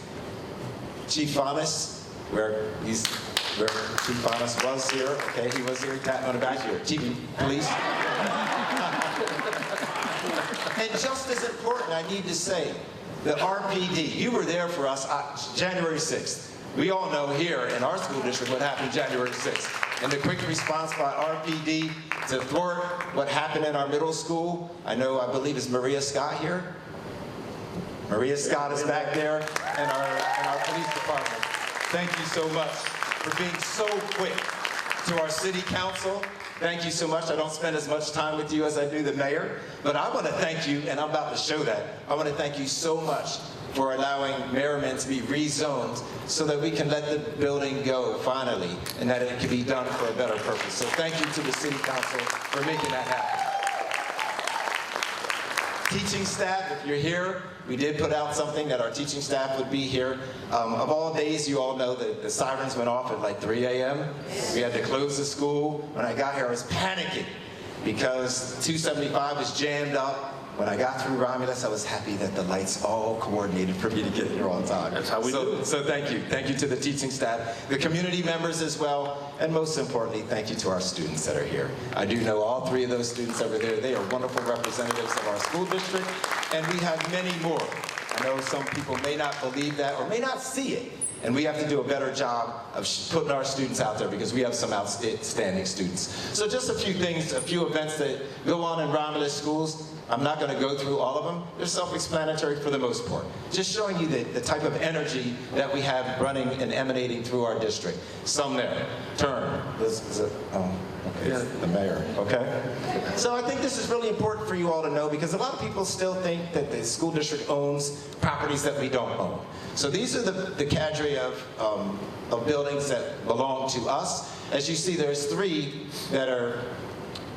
Chief Faunus, where Chief Faunus was here. Okay, he was here. Pat on the back here. Chief of Police. And just as important, I need to say, the RPD, you were there for us January 6th. We all know here in our school district what happened January 6th. And the quick response by RPD to thwart what happened in our middle school. I believe is Maria Scott here. Maria Scott is back there, and our police department. Thank you so much for being so quick. To our city council, thank you so much. I don't spend as much time with you as I do the mayor, but I want to thank you, and I'm about to show that. I want to thank you so much for allowing Merriman to be rezoned so that we can let the building go finally, and that it can be done for a better purpose. So thank you to the city council for making that happen. Teaching staff, if you're here, we did put out something that our teaching staff would be here. Of all days, you all know that the sirens went off at like 3 a.m. We had to close the school. When I got here, I was panicking because 275 was jammed up. When I got through Romulus, I was happy that the lights all coordinated for me to get here on time. That's how we do it. So thank you. Thank you to the teaching staff, the community members as well, and most importantly, thank you to our students that are here. I do know all 3 of those students over there. They are wonderful representatives of our school district, and we have many more. I know some people may not believe that or may not see it, and we have to do a better job of putting our students out there because we have some outstanding students. So just a few things, a few events that go on in Romulus schools. I'm not going to go through all of them. They're self-explanatory for the most part. Just showing you the type of energy that we have running and emanating through our district. Some there. Turn. The mayor. Okay? So I think this is really important for you all to know because a lot of people still think that the school district owns properties that we don't own. So these are the cadre of buildings that belong to us. As you see, there's 3 that are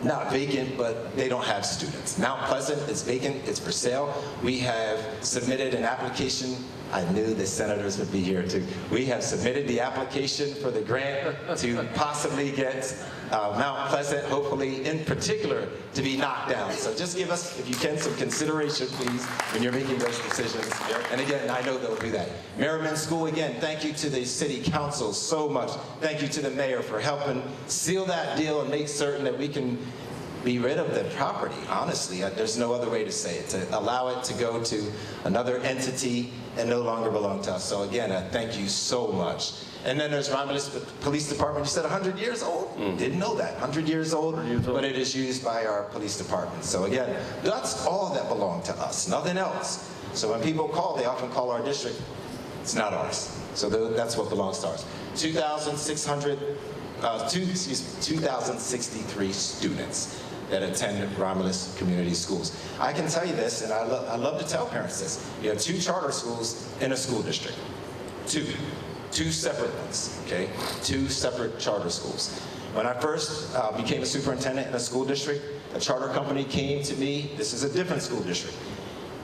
not vacant, but they don't have students. Mount Pleasant is vacant, it's for sale. We have submitted an application I knew the senators would be here too. We have submitted the application for the grant to possibly get Mount Pleasant, hopefully in particular, to be knocked down. So just give us, if you can, some consideration, please, when you're making those decisions. And again, I know they'll do that. Merriman School, again, thank you to the city council so much. Thank you to the mayor for helping seal that deal and make certain that we can be rid of the property, honestly. There's no other way to say it, to allow it to go to another entity and no longer belong to us. So again, thank you so much. And then there's Romulus Police Department. You said 100 years old? Didn't know that. 100 years old, but it is used by our police department. So again, that's all that belong to us, nothing else. So when people call, they often call our district. It's not ours. So that's what belongs to ours. 2,063 students that attend Romulus Community Schools. I can tell you this, and I love to tell parents this. You have 2 charter schools in a school district. Two separate ones, okay? 2 separate charter schools. When I first became a superintendent in a school district, a charter company came to me, this is a different school district,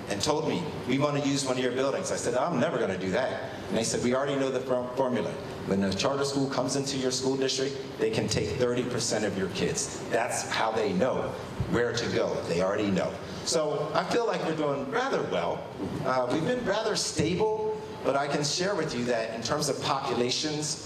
and told me, we want to use one of your buildings. I said, I'm never going to do that. And they said, we already know the formula. When a charter school comes into your school district, they can take 30% of your kids. That's how they know where to go. They already know. So I feel like we're doing rather well. We've been rather stable, but I can share with you that in terms of populations,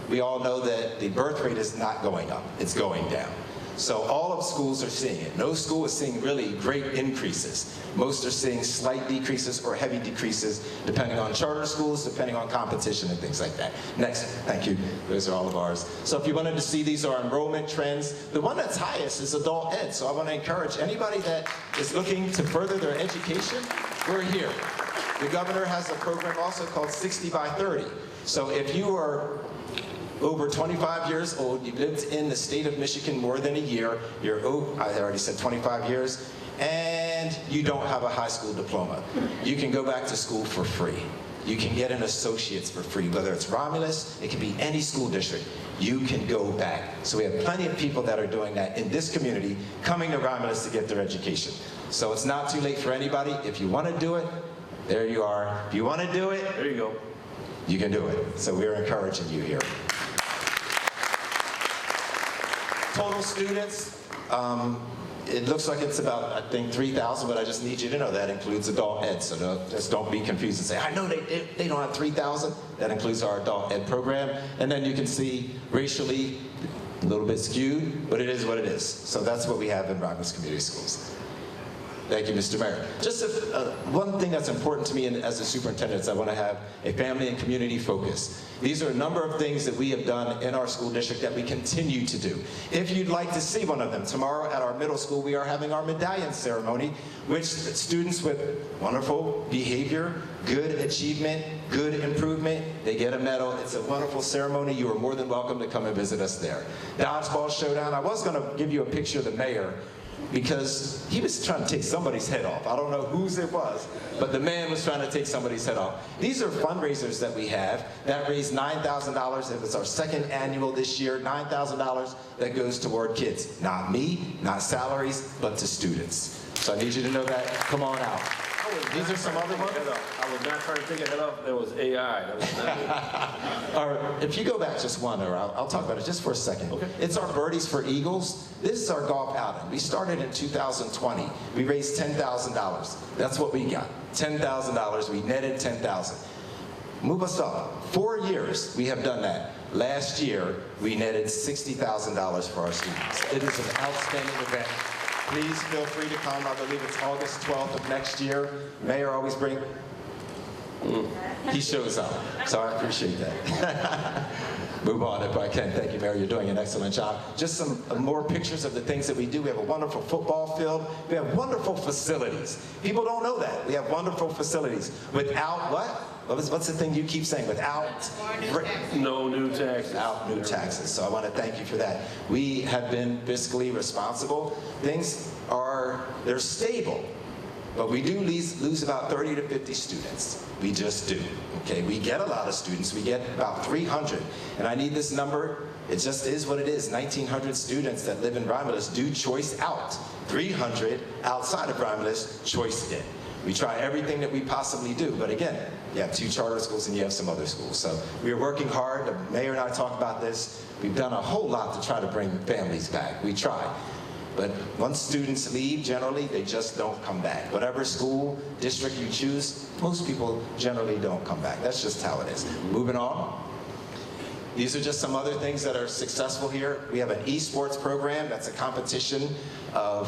we all know that the birth rate is not going up. It's going down. So all of schools are seeing it. No school is seeing really great increases. Most are seeing slight decreases or heavy decreases, depending on charter schools, depending on competition and things like that. Next, thank you. Those are all of ours. So if you wanted to see, these are enrollment trends. The one that's highest is adult ed. So I want to encourage anybody that is looking to further their education, we're here. The governor has a program also called 60 by 30. So if you are over 25 years old, you've lived in the state of Michigan more than a year, I already said 25 years, and you don't have a high school diploma, you can go back to school for free. You can get an associate's for free, whether it's Romulus, it can be any school district. You can go back. So we have plenty of people that are doing that in this community, coming to Romulus to get their education. So it's not too late for anybody. If you want to do it, there you are. If you want to do it, There you go. you can do it. So we're encouraging you here. Total students, it looks like it's about, I think, 3,000, but I just need you to know that includes adult ed. So just don't be confused and say, I know they don't have 3,000. That includes our adult ed program. And then you can see racially a little bit skewed, but it is what it is. So that's what we have in Romulus Community Schools. Thank you, Mr. Mayor. Just one thing that's important to me as a superintendent is I want to have a family and community focus. These are a number of things that we have done in our school district that we continue to do. If you'd like to see one of them, tomorrow at our middle school we are having our medallion ceremony, which students with wonderful behavior, good achievement, good improvement, they get a medal. It's a wonderful ceremony. You are more than welcome to come and visit us there. Dodgeball showdown. I was going to give you a picture of the mayor, because he was trying to take somebody's head off. I don't know whose it was, but the man was trying to take somebody's head off. These are fundraisers that we have that raise $9,000. It was our second annual this year, $9,000 that goes toward kids. Not me, not salaries, but to students. So I need you to know that. Come on out. These are some other ones. I was not trying to take a head off. That was AI. That was not it. Or if you go back just one, or I'll talk about it just for a second. Okay. It's our Birdies for Eagles. This is our golf outing. We started in 2020. We raised $10,000. That's what we got. $10,000. We netted $10,000. Move us up. 4 years we have done that. Last year we netted $60,000 for our students. It is an outstanding event. Please feel free to come. I believe it's August 12th of next year. Mayor always bring. He shows up, so I appreciate that. Move on if I can. Thank you, Mayor. You're doing an excellent job. Just some more pictures of the things that we do. We have a wonderful football field. We have wonderful facilities. People don't know that. We have wonderful facilities. Without what? What's the thing you keep saying? Without No new taxes. Without new taxes. So I want to thank you for that. We have been fiscally responsible. Things they're stable, but we do lose about 30 to 50 students. We just do. Okay, we get a lot of students. We get about 300, and I need this number. It just is what it is. 1,900 students that live in Romulus do choice out. 300 outside of Romulus choice in. We try everything that we possibly do, but again, you have 2 charter schools and you have some other schools. So we are working hard. The mayor and I talk about this. We've done a whole lot to try to bring families back. We try. But once students leave, generally, they just don't come back. Whatever school district you choose, most people generally don't come back. That's just how it is. Moving on. These are just some other things that are successful here. We have an esports program. That's a competition of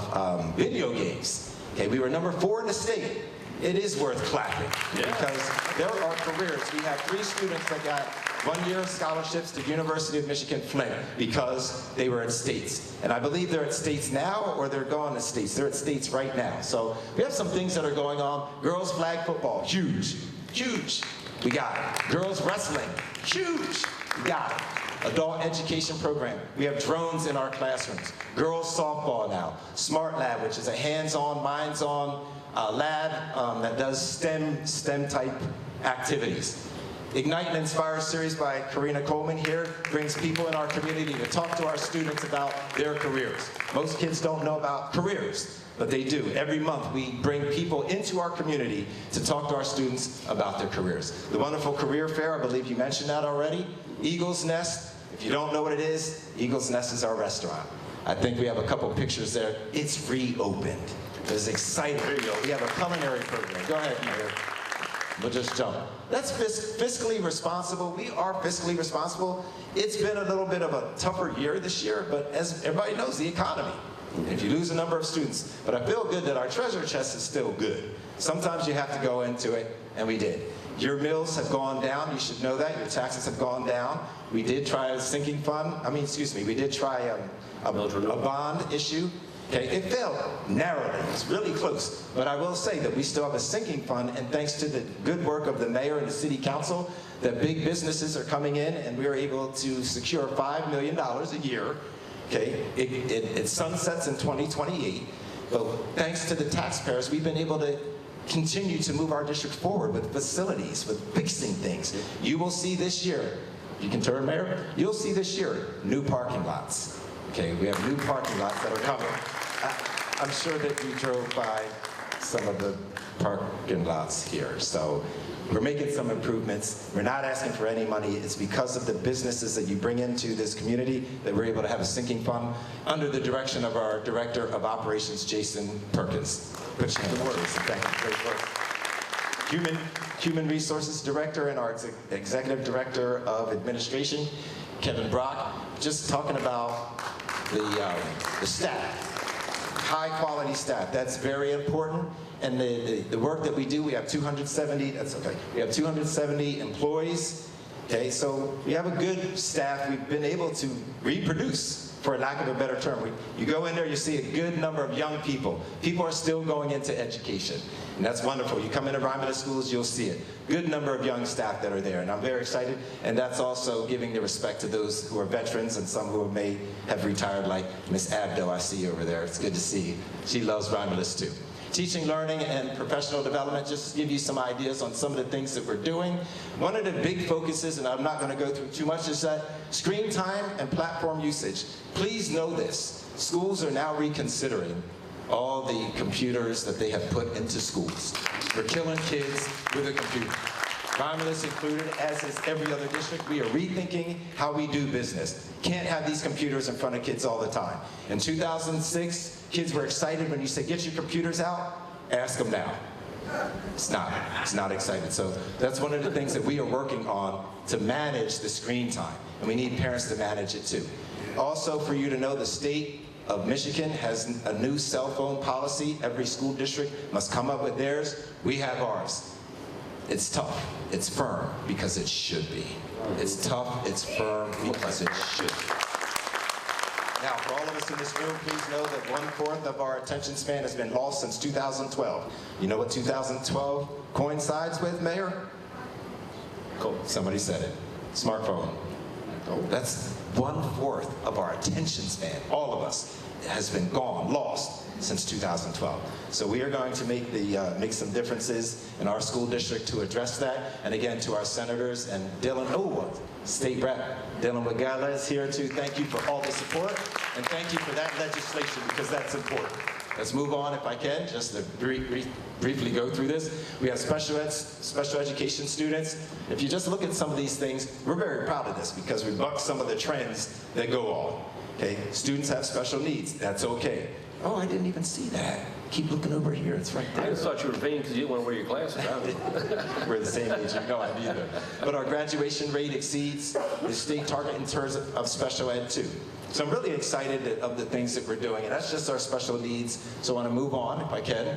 video games. Okay, we were number 4 in the state. It is worth clapping because there are careers. We have 3 students that got 1-year scholarships to University of Michigan Flint because they were at states. And I believe they're at states now or they're going to states. They're at states right now. So we have some things that are going on. Girls flag football, huge, huge. We got it. Girls wrestling, huge. We got it. Adult education program. We have drones in our classrooms. Girls softball now. Smart Lab, which is a hands-on, minds-on lab that does STEM type activities. Ignite and Inspire series by Karina Coleman here brings people in our community to talk to our students about their careers. Most kids don't know about careers, but they do. Every month we bring people into our community to talk to our students about their careers. The wonderful career fair, I believe you mentioned that already. Eagle's Nest, if you don't know what it is, Eagle's Nest is our restaurant. I think we have a couple pictures there. It's reopened. It's exciting. There you go. We have a culinary program. Go ahead, Mayor. We'll just jump. That's fiscally responsible. We are fiscally responsible. It's been a little bit of a tougher year this year, but as everybody knows, the economy. If you lose a number of students. But I feel good that our treasure chest is still good. Sometimes you have to go into it, and we did. Your mills have gone down. You should know that. Your taxes have gone down. We did try a sinking fund. We did try a bond issue. Okay, it failed narrowly. It's really close. But I will say that we still have a sinking fund, and thanks to the good work of the mayor and the city council, that big businesses are coming in, and we were able to secure $5 million a year. Okay, it sunsets in 2028, but thanks to the taxpayers, we've been able to continue to move our district forward with facilities, with fixing things. You will see this year, you can turn, Mayor, you'll see this year new parking lots. Okay, we have new parking lots that are coming. I'm sure that you drove by some of the parking lots here. So we're making some improvements. We're not asking for any money. It's because of the businesses that you bring into this community that we're able to have a sinking fund under the direction of our Director of Operations, Jason Perkins. Put your hand up, Jason. Thank you. Great work. Human Resources Director and our Executive Director of Administration, Kevin Brock, just talking about the staff. High quality staff, that's very important. And the work that we do, we have 270, that's okay. We have 270 employees, okay? So we have a good staff. We've been able to reproduce, for lack of a better term. You go in there, you see a good number of young people. People are still going into education, and that's wonderful. You come into Romulus schools, you'll see it. Good number of young staff that are there, and I'm very excited. And that's also giving the respect to those who are veterans and some who may have retired, like Miss Abdo, I see you over there. It's good to see you. She loves Romulus too. Teaching, learning, and professional development, just to give you some ideas on some of the things that we're doing. One of the big focuses, and I'm not going to go through too much, is that screen time and platform usage. Please know this. Schools are now reconsidering all the computers that they have put into schools. We're killing kids with a computer. Romulus included, as is every other district. We are rethinking how we do business. Can't have these computers in front of kids all the time. In 2006, kids were excited when you said, get your computers out, ask them now. It's not excited. So that's one of the things that we are working on to manage the screen time. And we need parents to manage it too. Also, for you to know, the state of Michigan has a new cell phone policy. Every school district must come up with theirs. We have ours. It's tough, it's firm, because it should be. It's tough, it's firm, because it should be. Now, for all of us in this room, please know that 1/4 of our attention span has been lost since 2012. You know what 2012 coincides with, Mayor? Cool, somebody said it. Smartphone. That's 1/4 of our attention span, all of us, has been gone, lost since 2012. So we are going to make some differences in our school district to address that. And again, to our senators and Dylan, State Rep Dylan Wagala is here too. Thank you for all the support, and thank you for that legislation, because that's important. Let's move on if I can, just to briefly go through this. We have special education students. If you just look at some of these things, we're very proud of this because we buck some of the trends that go on. Okay, students have special needs. That's okay. Oh, I didn't even see that. Keep looking over here. It's right there. I just thought you were vain because you didn't want to wear your glasses. We're the same age. You know I need them. But our graduation rate exceeds the state target in terms of special ed too. So I'm really excited of the things that we're doing, and that's just our special needs. So I want to move on, if I can.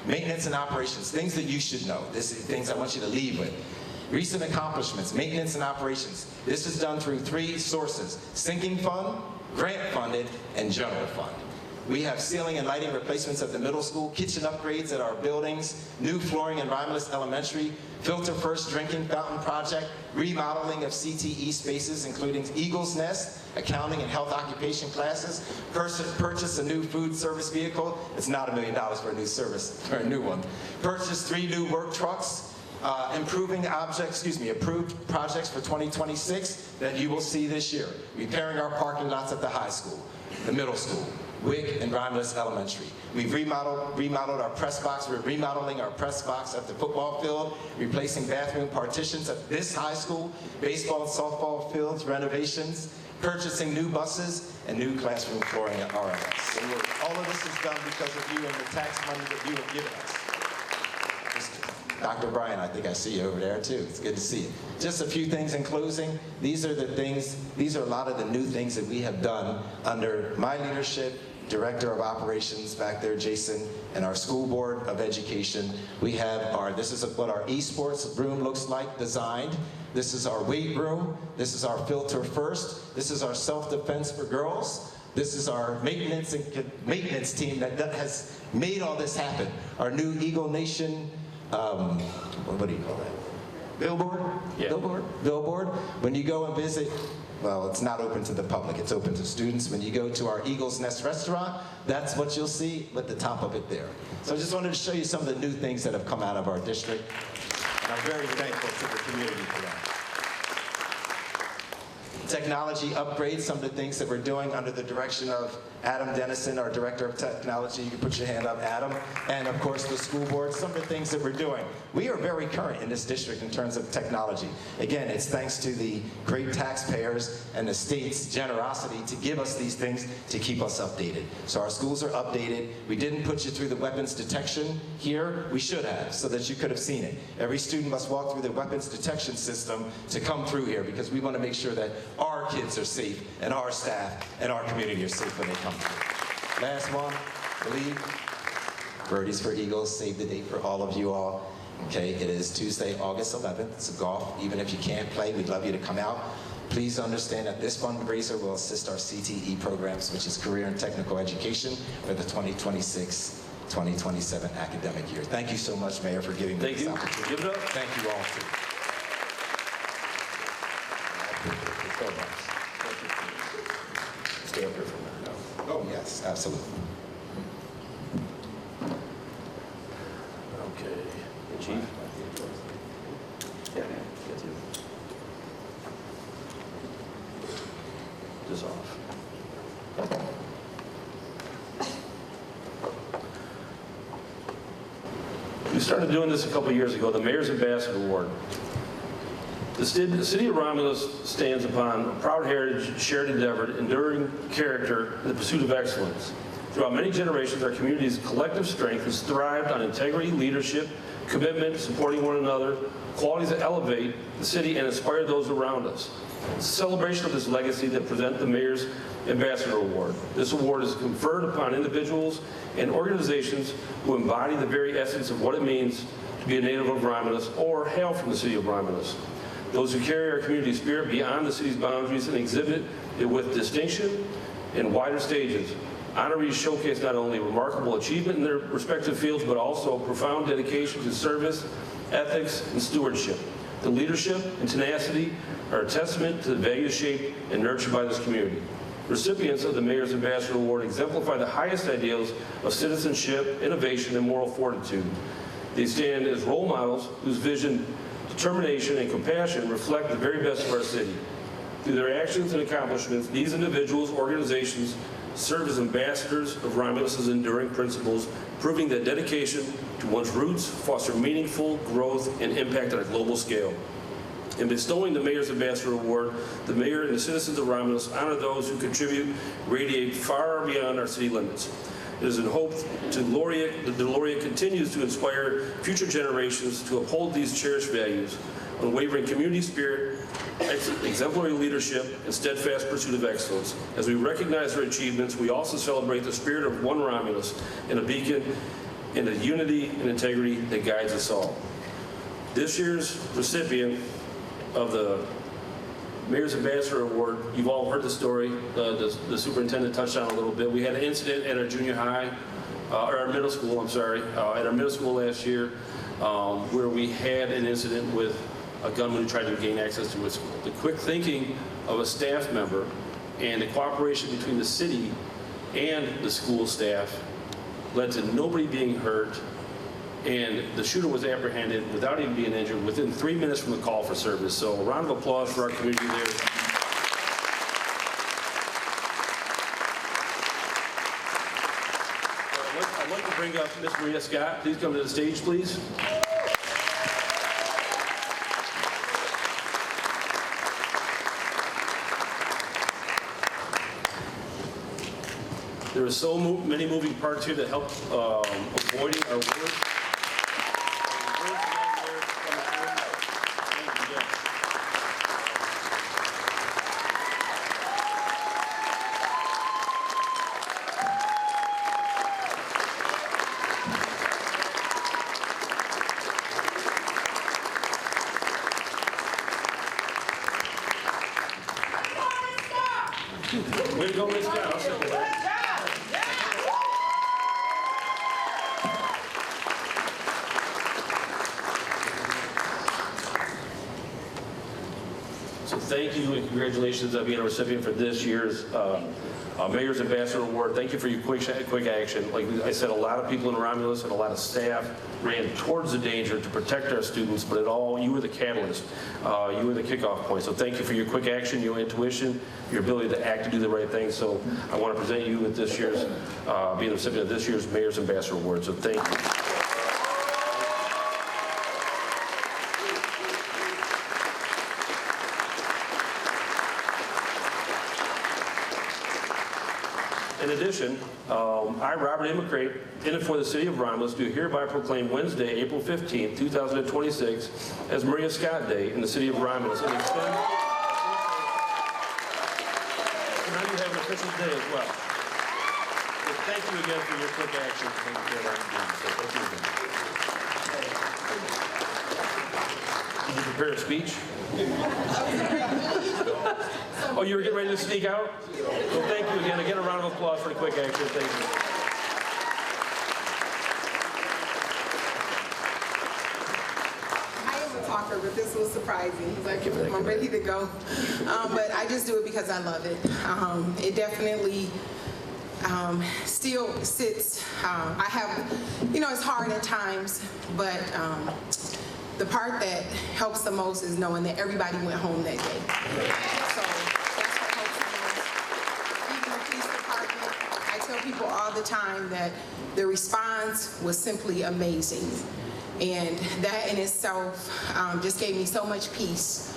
Maintenance and operations, things that you should know. This is things I want you to leave with. Recent accomplishments, maintenance and operations. This is done through 3 sources: sinking fund, grant funded, and general fund. We have ceiling and lighting replacements at the middle school, kitchen upgrades at our buildings, new flooring in Romulus Elementary, Filter First drinking fountain project, remodeling of CTE spaces, including Eagle's Nest, accounting and health occupation classes, purchase a new food service vehicle. It's not $1 million for a new one. Purchase 3 new work trucks. Approved projects for 2026 that you will see this year. Repairing our parking lots at the high school, the middle school, WIC and Romulus Elementary. We've remodeled our press box. We're remodeling our press box at the football field, replacing bathroom partitions at this high school, baseball and softball fields, renovations, purchasing new buses, and new classroom flooring at RMS. All of this is done because of you and the tax money that you have given us. Dr. Bryan, I think I see you over there too. It's good to see you. Just a few things in closing. These are a lot of the new things that we have done under my leadership, Director of Operations back there, Jason, and our School Board of Education. We have this is what our esports room looks like designed. This is our weight room. This is our Filter First. This is our self-defense for girls. This is our maintenance team that has made all this happen. Our new Eagle Nation, what do you call that? Billboard? Yeah. Billboard. When you go and visit, well, it's not open to the public. It's open to students. When you go to our Eagle's Nest restaurant, that's what you'll see with the top of it there. So I just wanted to show you some of the new things that have come out of our district. And I'm very thankful to the community for that. Technology upgrades, some of the things that we're doing under the direction of Adam Dennison, our Director of Technology. You can put your hand up, Adam. And of course, the school board, some of the things that we're doing. We are very current in this district in terms of technology. Again, it's thanks to the great taxpayers and the state's generosity to give us these things to keep us updated. So our schools are updated. We didn't put you through the weapons detection here. We should have, so that you could have seen it. Every student must walk through the weapons detection system to come through here because we want to make sure that our kids are safe and our staff and our community are safe when they come through. Last one, believe. Birdies for Eagles, save the date for all of you all. Okay, it is Tuesday, August 11th. It's a golf. Even if you can't play, we'd love you to come out. Please understand that this fundraiser will assist our CTE programs, which is Career and Technical Education, for the 2026-2027 academic year. Thank you so much, Mayor, for giving me this opportunity. Give it up. Thank you all, too. Stay up here for a minute. Oh, yes, absolutely. Okay. Chief? Yeah, get you. This off. We started doing this a couple years ago, the Mayor's Ambassador Award. The city of Romulus stands upon a proud heritage, shared endeavor, enduring character, and the pursuit of excellence. Throughout many generations, our community's collective strength has thrived on integrity, leadership, commitment, supporting one another, qualities that elevate the city and inspire those around us. It's a celebration of this legacy that presents the Mayor's Ambassador Award. This award is conferred upon individuals and organizations who embody the very essence of what it means to be a native of Romulus or hail from the city of Romulus. Those who carry our community spirit beyond the city's boundaries and exhibit it with distinction in wider stages. Honorees showcase not only remarkable achievement in their respective fields, but also profound dedication to service, ethics, and stewardship. The leadership and tenacity are a testament to the values shaped and nurtured by this community. Recipients of the Mayor's Ambassador Award exemplify the highest ideals of citizenship, innovation, and moral fortitude. They stand as role models whose vision, determination, and compassion reflect the very best of our city. Through their actions and accomplishments, these individuals, organizations, serve as ambassadors of Romulus's enduring principles, proving that dedication to one's roots foster meaningful growth and impact on a global scale. In bestowing the Mayor's Ambassador Award, the Mayor and the citizens of Romulus honor those who contribute, radiate far beyond our city limits. It is in hope that the laureate continues to inspire future generations to uphold these cherished values, unwavering community spirit, exemplary leadership, and steadfast pursuit of excellence. As we recognize their achievements, we also celebrate the spirit of one Romulus and a beacon in the unity and integrity that guides us all. This year's recipient of the Mayor's Ambassador Award, you've all heard the story. The superintendent touched on it a little bit. We had an incident at our junior high, or our middle school, I'm sorry, at our middle school last year, where we had an incident with a gunman who tried to gain access to a school. The quick thinking of a staff member and the cooperation between the city and the school staff led to nobody being hurt, and the shooter was apprehended without even being injured within 3 minutes from the call for service. So a round of applause for our community there. I'd like to bring up Miss Maria Scott. Please come to the stage, please. There are so many moving parts here that help avoiding our work. Way to go, Miss Scott. I'll second that. So thank you and congratulations on being a recipient for this year's Mayor's Ambassador Award. Thank you for your quick action. Like I said, a lot of people in Romulus and a lot of staff ran towards the danger to protect our students, but you were the catalyst. You were the kickoff point. So thank you for your quick action, your intuition, your ability to act to do the right thing. So I want to present you with this year's, being the recipient of this year's Mayor's Ambassador Award. So thank you. In addition, I, Robert M. McCraight, in and for the City of Romulus, do hereby proclaim Wednesday, April 15, 2026, as Maria Scott Day in the City of Romulus. And extend, so now you have an official day as well. So thank you again for your quick action. Thank you. Did you prepare a speech? Oh, you were getting ready to sneak out? Well, thank you again. Again, a round of applause for the quick action. Thank you. I am a talker, but this was surprising. He's like, I'm ready to go. But I just do it because I love it. It definitely still sits. I have, it's hard at times, but the part that helps the most is knowing that everybody went home that day. So that's what helps the most. Even the police department, I tell people all the time that the response was simply amazing. And that in itself just gave me so much peace,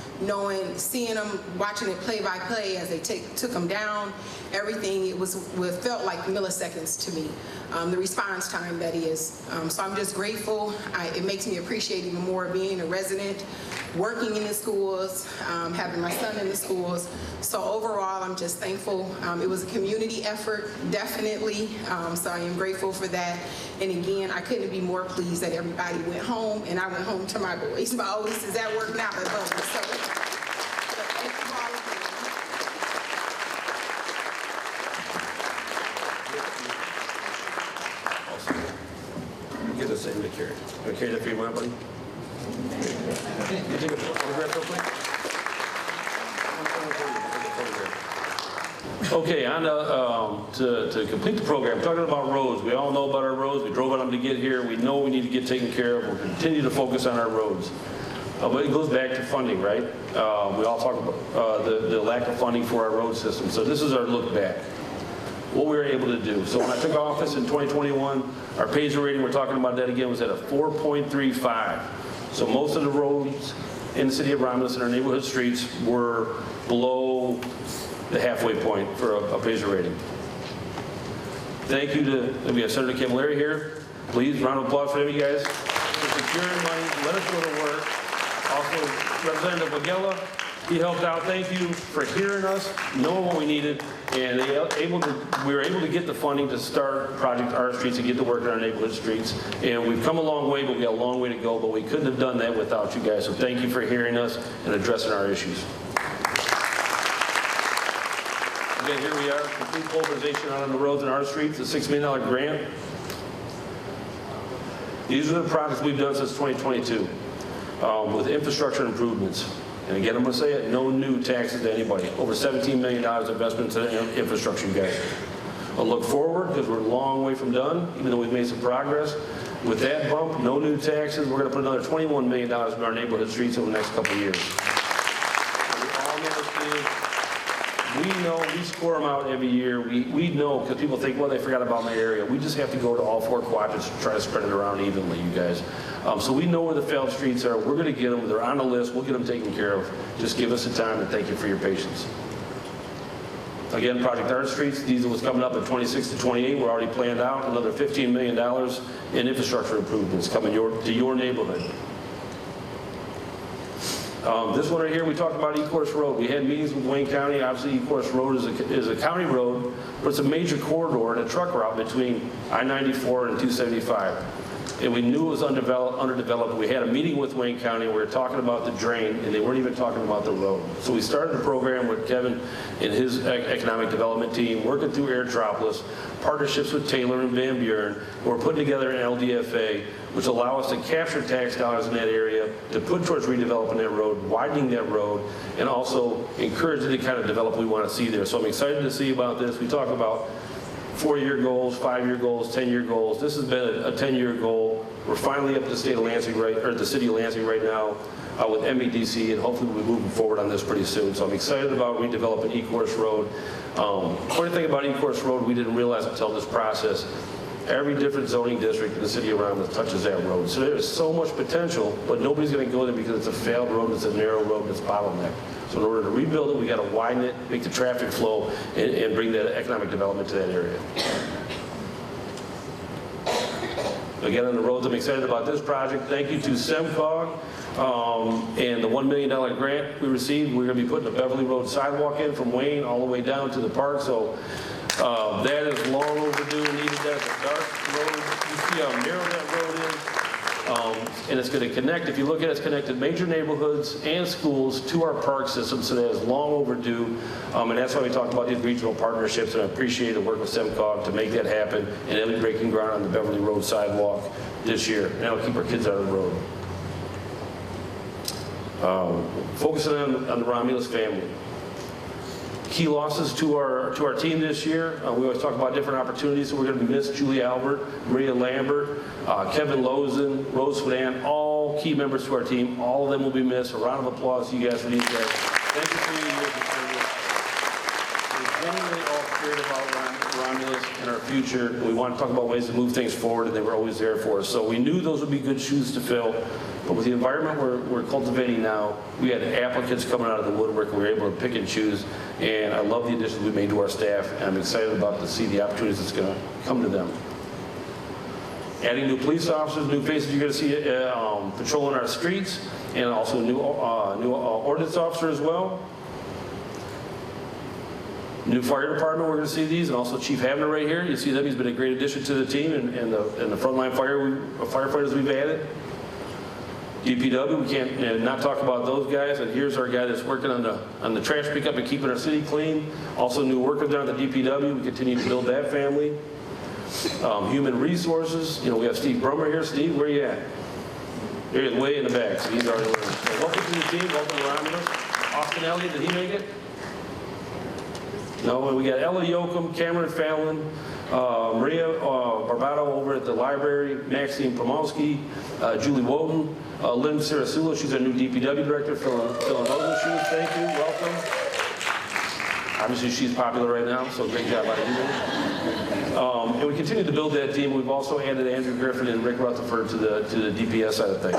seeing them, watching it play by play as they took them down, everything, it felt like milliseconds to me. The response time, that is. So I'm just grateful. It makes me appreciate even more being a resident, working in the schools, having my son in the schools. So overall, I'm just thankful. It was a community effort, definitely. So I am grateful for that. And again, I couldn't be more pleased that everybody went home, and I went home to my boys. My oldest is at work now, but so thank you all again. Get this thing to carry. Want to carry that for you, my buddy? You take a photograph real quick? Okay, on to complete the program, talking about roads. We all know about our roads. We drove on them to get here. We know we need to get taken care of. We'll continue to focus on our roads. But it goes back to funding, right? We all talk about the lack of funding for our road system. So this is our look back, what we were able to do. So when I took office in 2021, our PASER rating, we're talking about that again, was at a 4.35. So most of the roads in the city of Romulus and our neighborhood streets were below the halfway point for a PASER rating. Thank you to, we have Senator Cavallari here. Please, round of applause for him, you guys. For securing money, let us go to work. Also, Representative Wagella, he helped out. Thank you for hearing us, knowing what we needed, and we were able to get the funding to start Project Our Streets and get to work on our neighborhood streets. And we've come a long way, but we got a long way to go. But we couldn't have done that without you guys. So thank you for hearing us and addressing our issues. Again, here we are, complete polarization out on the roads and our streets, a $6 million grant. These are the projects we've done since 2022 with infrastructure improvements. And again, I'm going to say it, no new taxes to anybody. Over $17 million investment into infrastructure, you guys. I'll look forward because we're a long way from done, even though we've made some progress. With that bump, no new taxes, we're going to put another $21 million in our neighborhood streets over the next couple of years. We know, we score them out every year. We know, because people think, well, they forgot about my area. We just have to go to all 4 quadrants and try to spread it around evenly, you guys. So we know where the failed streets are. We're going to get them. They're on the list. We'll get them taken care of. Just give us the time, and thank you for your patience. Again, Project Our Streets, these are what's coming up at 26 to 28. We're already planned out. Another $15 million in infrastructure improvements coming to your neighborhood. This one right here, we talked about E-Course Road. We had meetings with Wayne County. Obviously, E-Course Road is a county road, but it's a major corridor and a truck route between I-94 and 275. And we knew it was underdeveloped. We had a meeting with Wayne County. We were talking about the drain, and they weren't even talking about the road. So we started a program with Kevin and his economic development team, working through Airtropolis, partnerships with Taylor and Van Buren. We're putting together an LDFA, which allow us to capture tax dollars in that area, to put towards redeveloping that road, widening that road, and also encourage the kind of development we want to see there. So I'm excited to see about this. We talk about 4-year goals, 5-year goals, 10-year goals. This has been a 10-year goal. We're finally up to the state of Lansing the city of Lansing right now with MEDC, and hopefully we'll be moving forward on this pretty soon. So I'm excited about redeveloping E-Course Road. Funny thing about E-Course Road, we didn't realize until this process, every different zoning district in the city around us touches that road. So there is so much potential, but nobody's going to go there because it's a failed road, it's a narrow road, it's bottlenecked. So in order to rebuild it, we got to widen it, make the traffic flow, and bring that economic development to that area. Again, on the roads, I'm excited about this project. Thank you to SEMCOG and the $1 million grant we received. We're going to be putting a Beverly Road sidewalk in from Wayne all the way down to the park. So that is long overdue, needed. That's a dark road. You see how narrow that road is. And it's going to connect, if you look at it, it's connected major neighborhoods and schools to our park system, so that is long overdue. And that's why we talk about these regional partnerships, and I appreciate the work with SEMCOG to make that happen, and it'll be breaking ground on the Beverly Road sidewalk this year. And that'll keep our kids out of the road. Focusing on the Romulus family. Key losses to our team this year. We always talk about different opportunities, so we're going to miss Julie Albert, Maria Lambert, Kevin Lozen, Rose Fadan, all key members to our team. All of them will be missed. A round of applause to you guys for these guys. Thank you for your years of service. We're genuinely all cared about Romulus and our future. We want to talk about ways to move things forward, and they were always there for us. So we knew those would be good shoes to fill. But with the environment we're cultivating now, we had applicants coming out of the woodwork. We were able to pick and choose. And I love the additions we made to our staff. And I'm excited about to see the opportunities that's going to come to them. Adding new police officers, new faces you're going to see patrolling our streets, and also new ordnance officer as well. New fire department, we're going to see these, and also Chief Havner right here. You see them, he's been a great addition to the team and the frontline firefighters we've added. DPW, we can't not talk about those guys, and here's our guy that's working on the trash pickup and keeping our city clean. Also new workers down at the DPW, we continue to build that family. Human resources, we have Steve Brummer here. Steve, where are you at? Here he is, way in the back, so he's already learning. So welcome to the team, welcome to Romulus. Austin Elliott, did he make it? No, and we got Ella Yoakum, Cameron Fallon, Maria Barbato over at the library, Maxine Pomolsky, Julie Woden, Lynn Sarasulo, she's our new DPW director, filling those shoes. Thank you, welcome. Obviously, she's popular right now, so great job out of you. And we continue to build that team. We've also added Andrew Griffin and Rick Rutherford to the DPS side of things.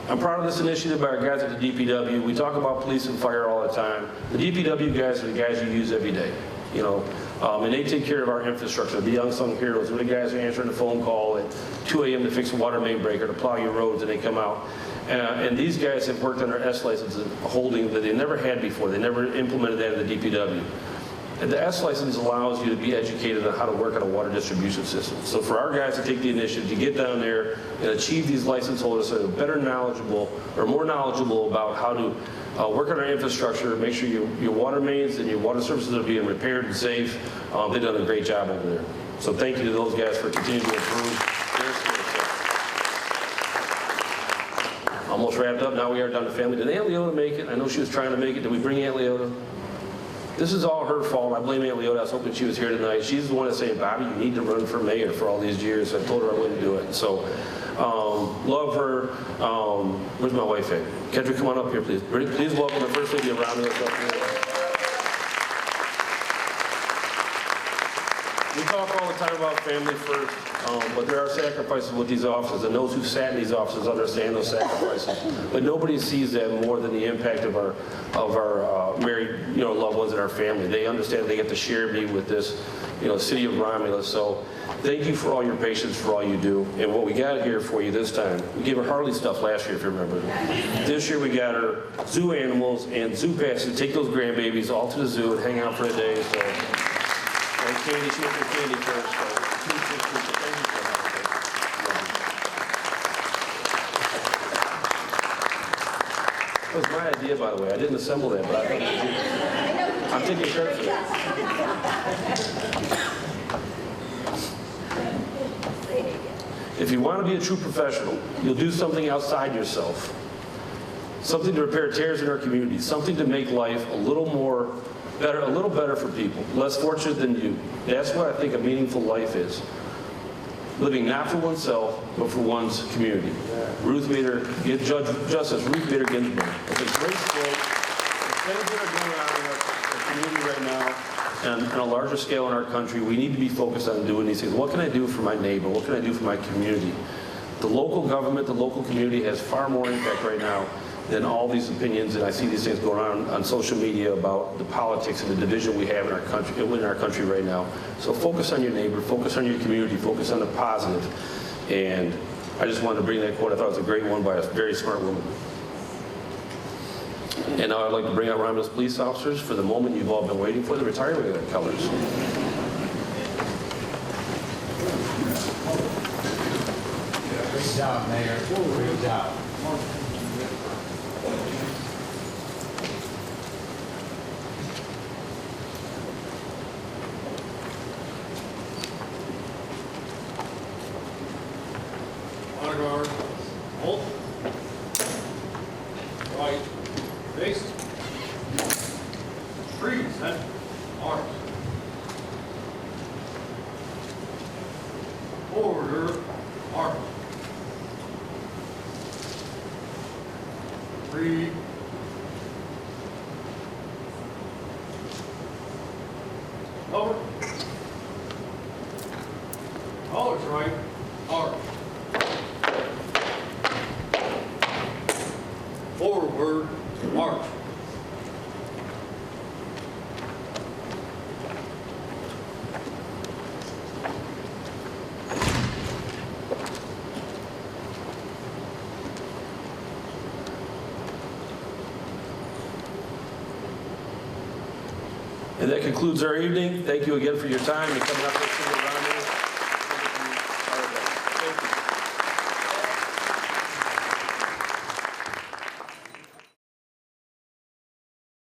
I'm proud of this initiative by our guys at the DPW. We talk about police and fire all the time. The DPW guys are the guys you use every day, you know, and they take care of our infrastructure. The unsung heroes, we're the guys who are answering the phone call at 2 a.m. to fix a water main break or to plow your roads, and they come out. And these guys have worked on their S license holding that they never had before. They never implemented that in the DPW. And the S license allows you to be educated on how to work on a water distribution system. So for our guys to take the initiative to get down there and achieve these license holders so they're better knowledgeable or more knowledgeable about how to work on our infrastructure, make sure your water mains and your water services are being repaired and safe. They've done a great job over there. So thank you to those guys for continuing to improve their skill set. Almost wrapped up. Now we are down to family. Did Aunt Leota make it? I know she was trying to make it. Did we bring Aunt Leota? This is all her fault. I blame Aunt Leota. I was hoping she was here tonight. She's the one that's saying, Bobby, you need to run for mayor for all these years. I told her I wouldn't do it. So, love her. Where's my wife at? Kendra, come on up here, please. Please welcome the First Lady of Romulus up here. We talk all the time about family first, but there are sacrifices with these offices, and those who sat in these offices understand those sacrifices. But nobody sees that more than the impact of our married, loved ones in our family. They understand they get to share me with this, city of Romulus. So thank you for all your patience, for all you do. And what we got here for you this time, we gave her Harley stuff last year, if you remember. This year we got her zoo animals and zoo passes to take those grandbabies all to the zoo and hang out for a day. So. And candy, she went for candy first. That was my idea, by the way. I didn't assemble that, but I thought it was you. I'm taking credit for that. If you want to be a true professional, you'll do something outside yourself. Something to repair tears in our community. Something to make life a little better for people, less fortunate than you. That's what I think a meaningful life is. Living not for oneself, but for one's community. Justice Ruth Bader Ginsburg. It's a great quote. The things that are going on in our community right now, and on a larger scale in our country, we need to be focused on doing these things. What can I do for my neighbor? What can I do for my community? The local government, the local community has far more impact right now than all these opinions, and I see these things going on social media about the politics and the division we have in our country right now. So focus on your neighbor, focus on your community, focus on the positive. And I just wanted to bring that quote. I thought it was a great one by a very smart woman. And now I'd like to bring out Romulus police officers for the moment you've all been waiting for, the retirement of their colors. Great job, Mayor. Great job. Honor guard, hold. Right, face. Freeze, set, arms. Order, arms. Breathe. Over. Colors right, arms. Forward, march. And that concludes our evening. Thank you again for your time and coming up to see around here.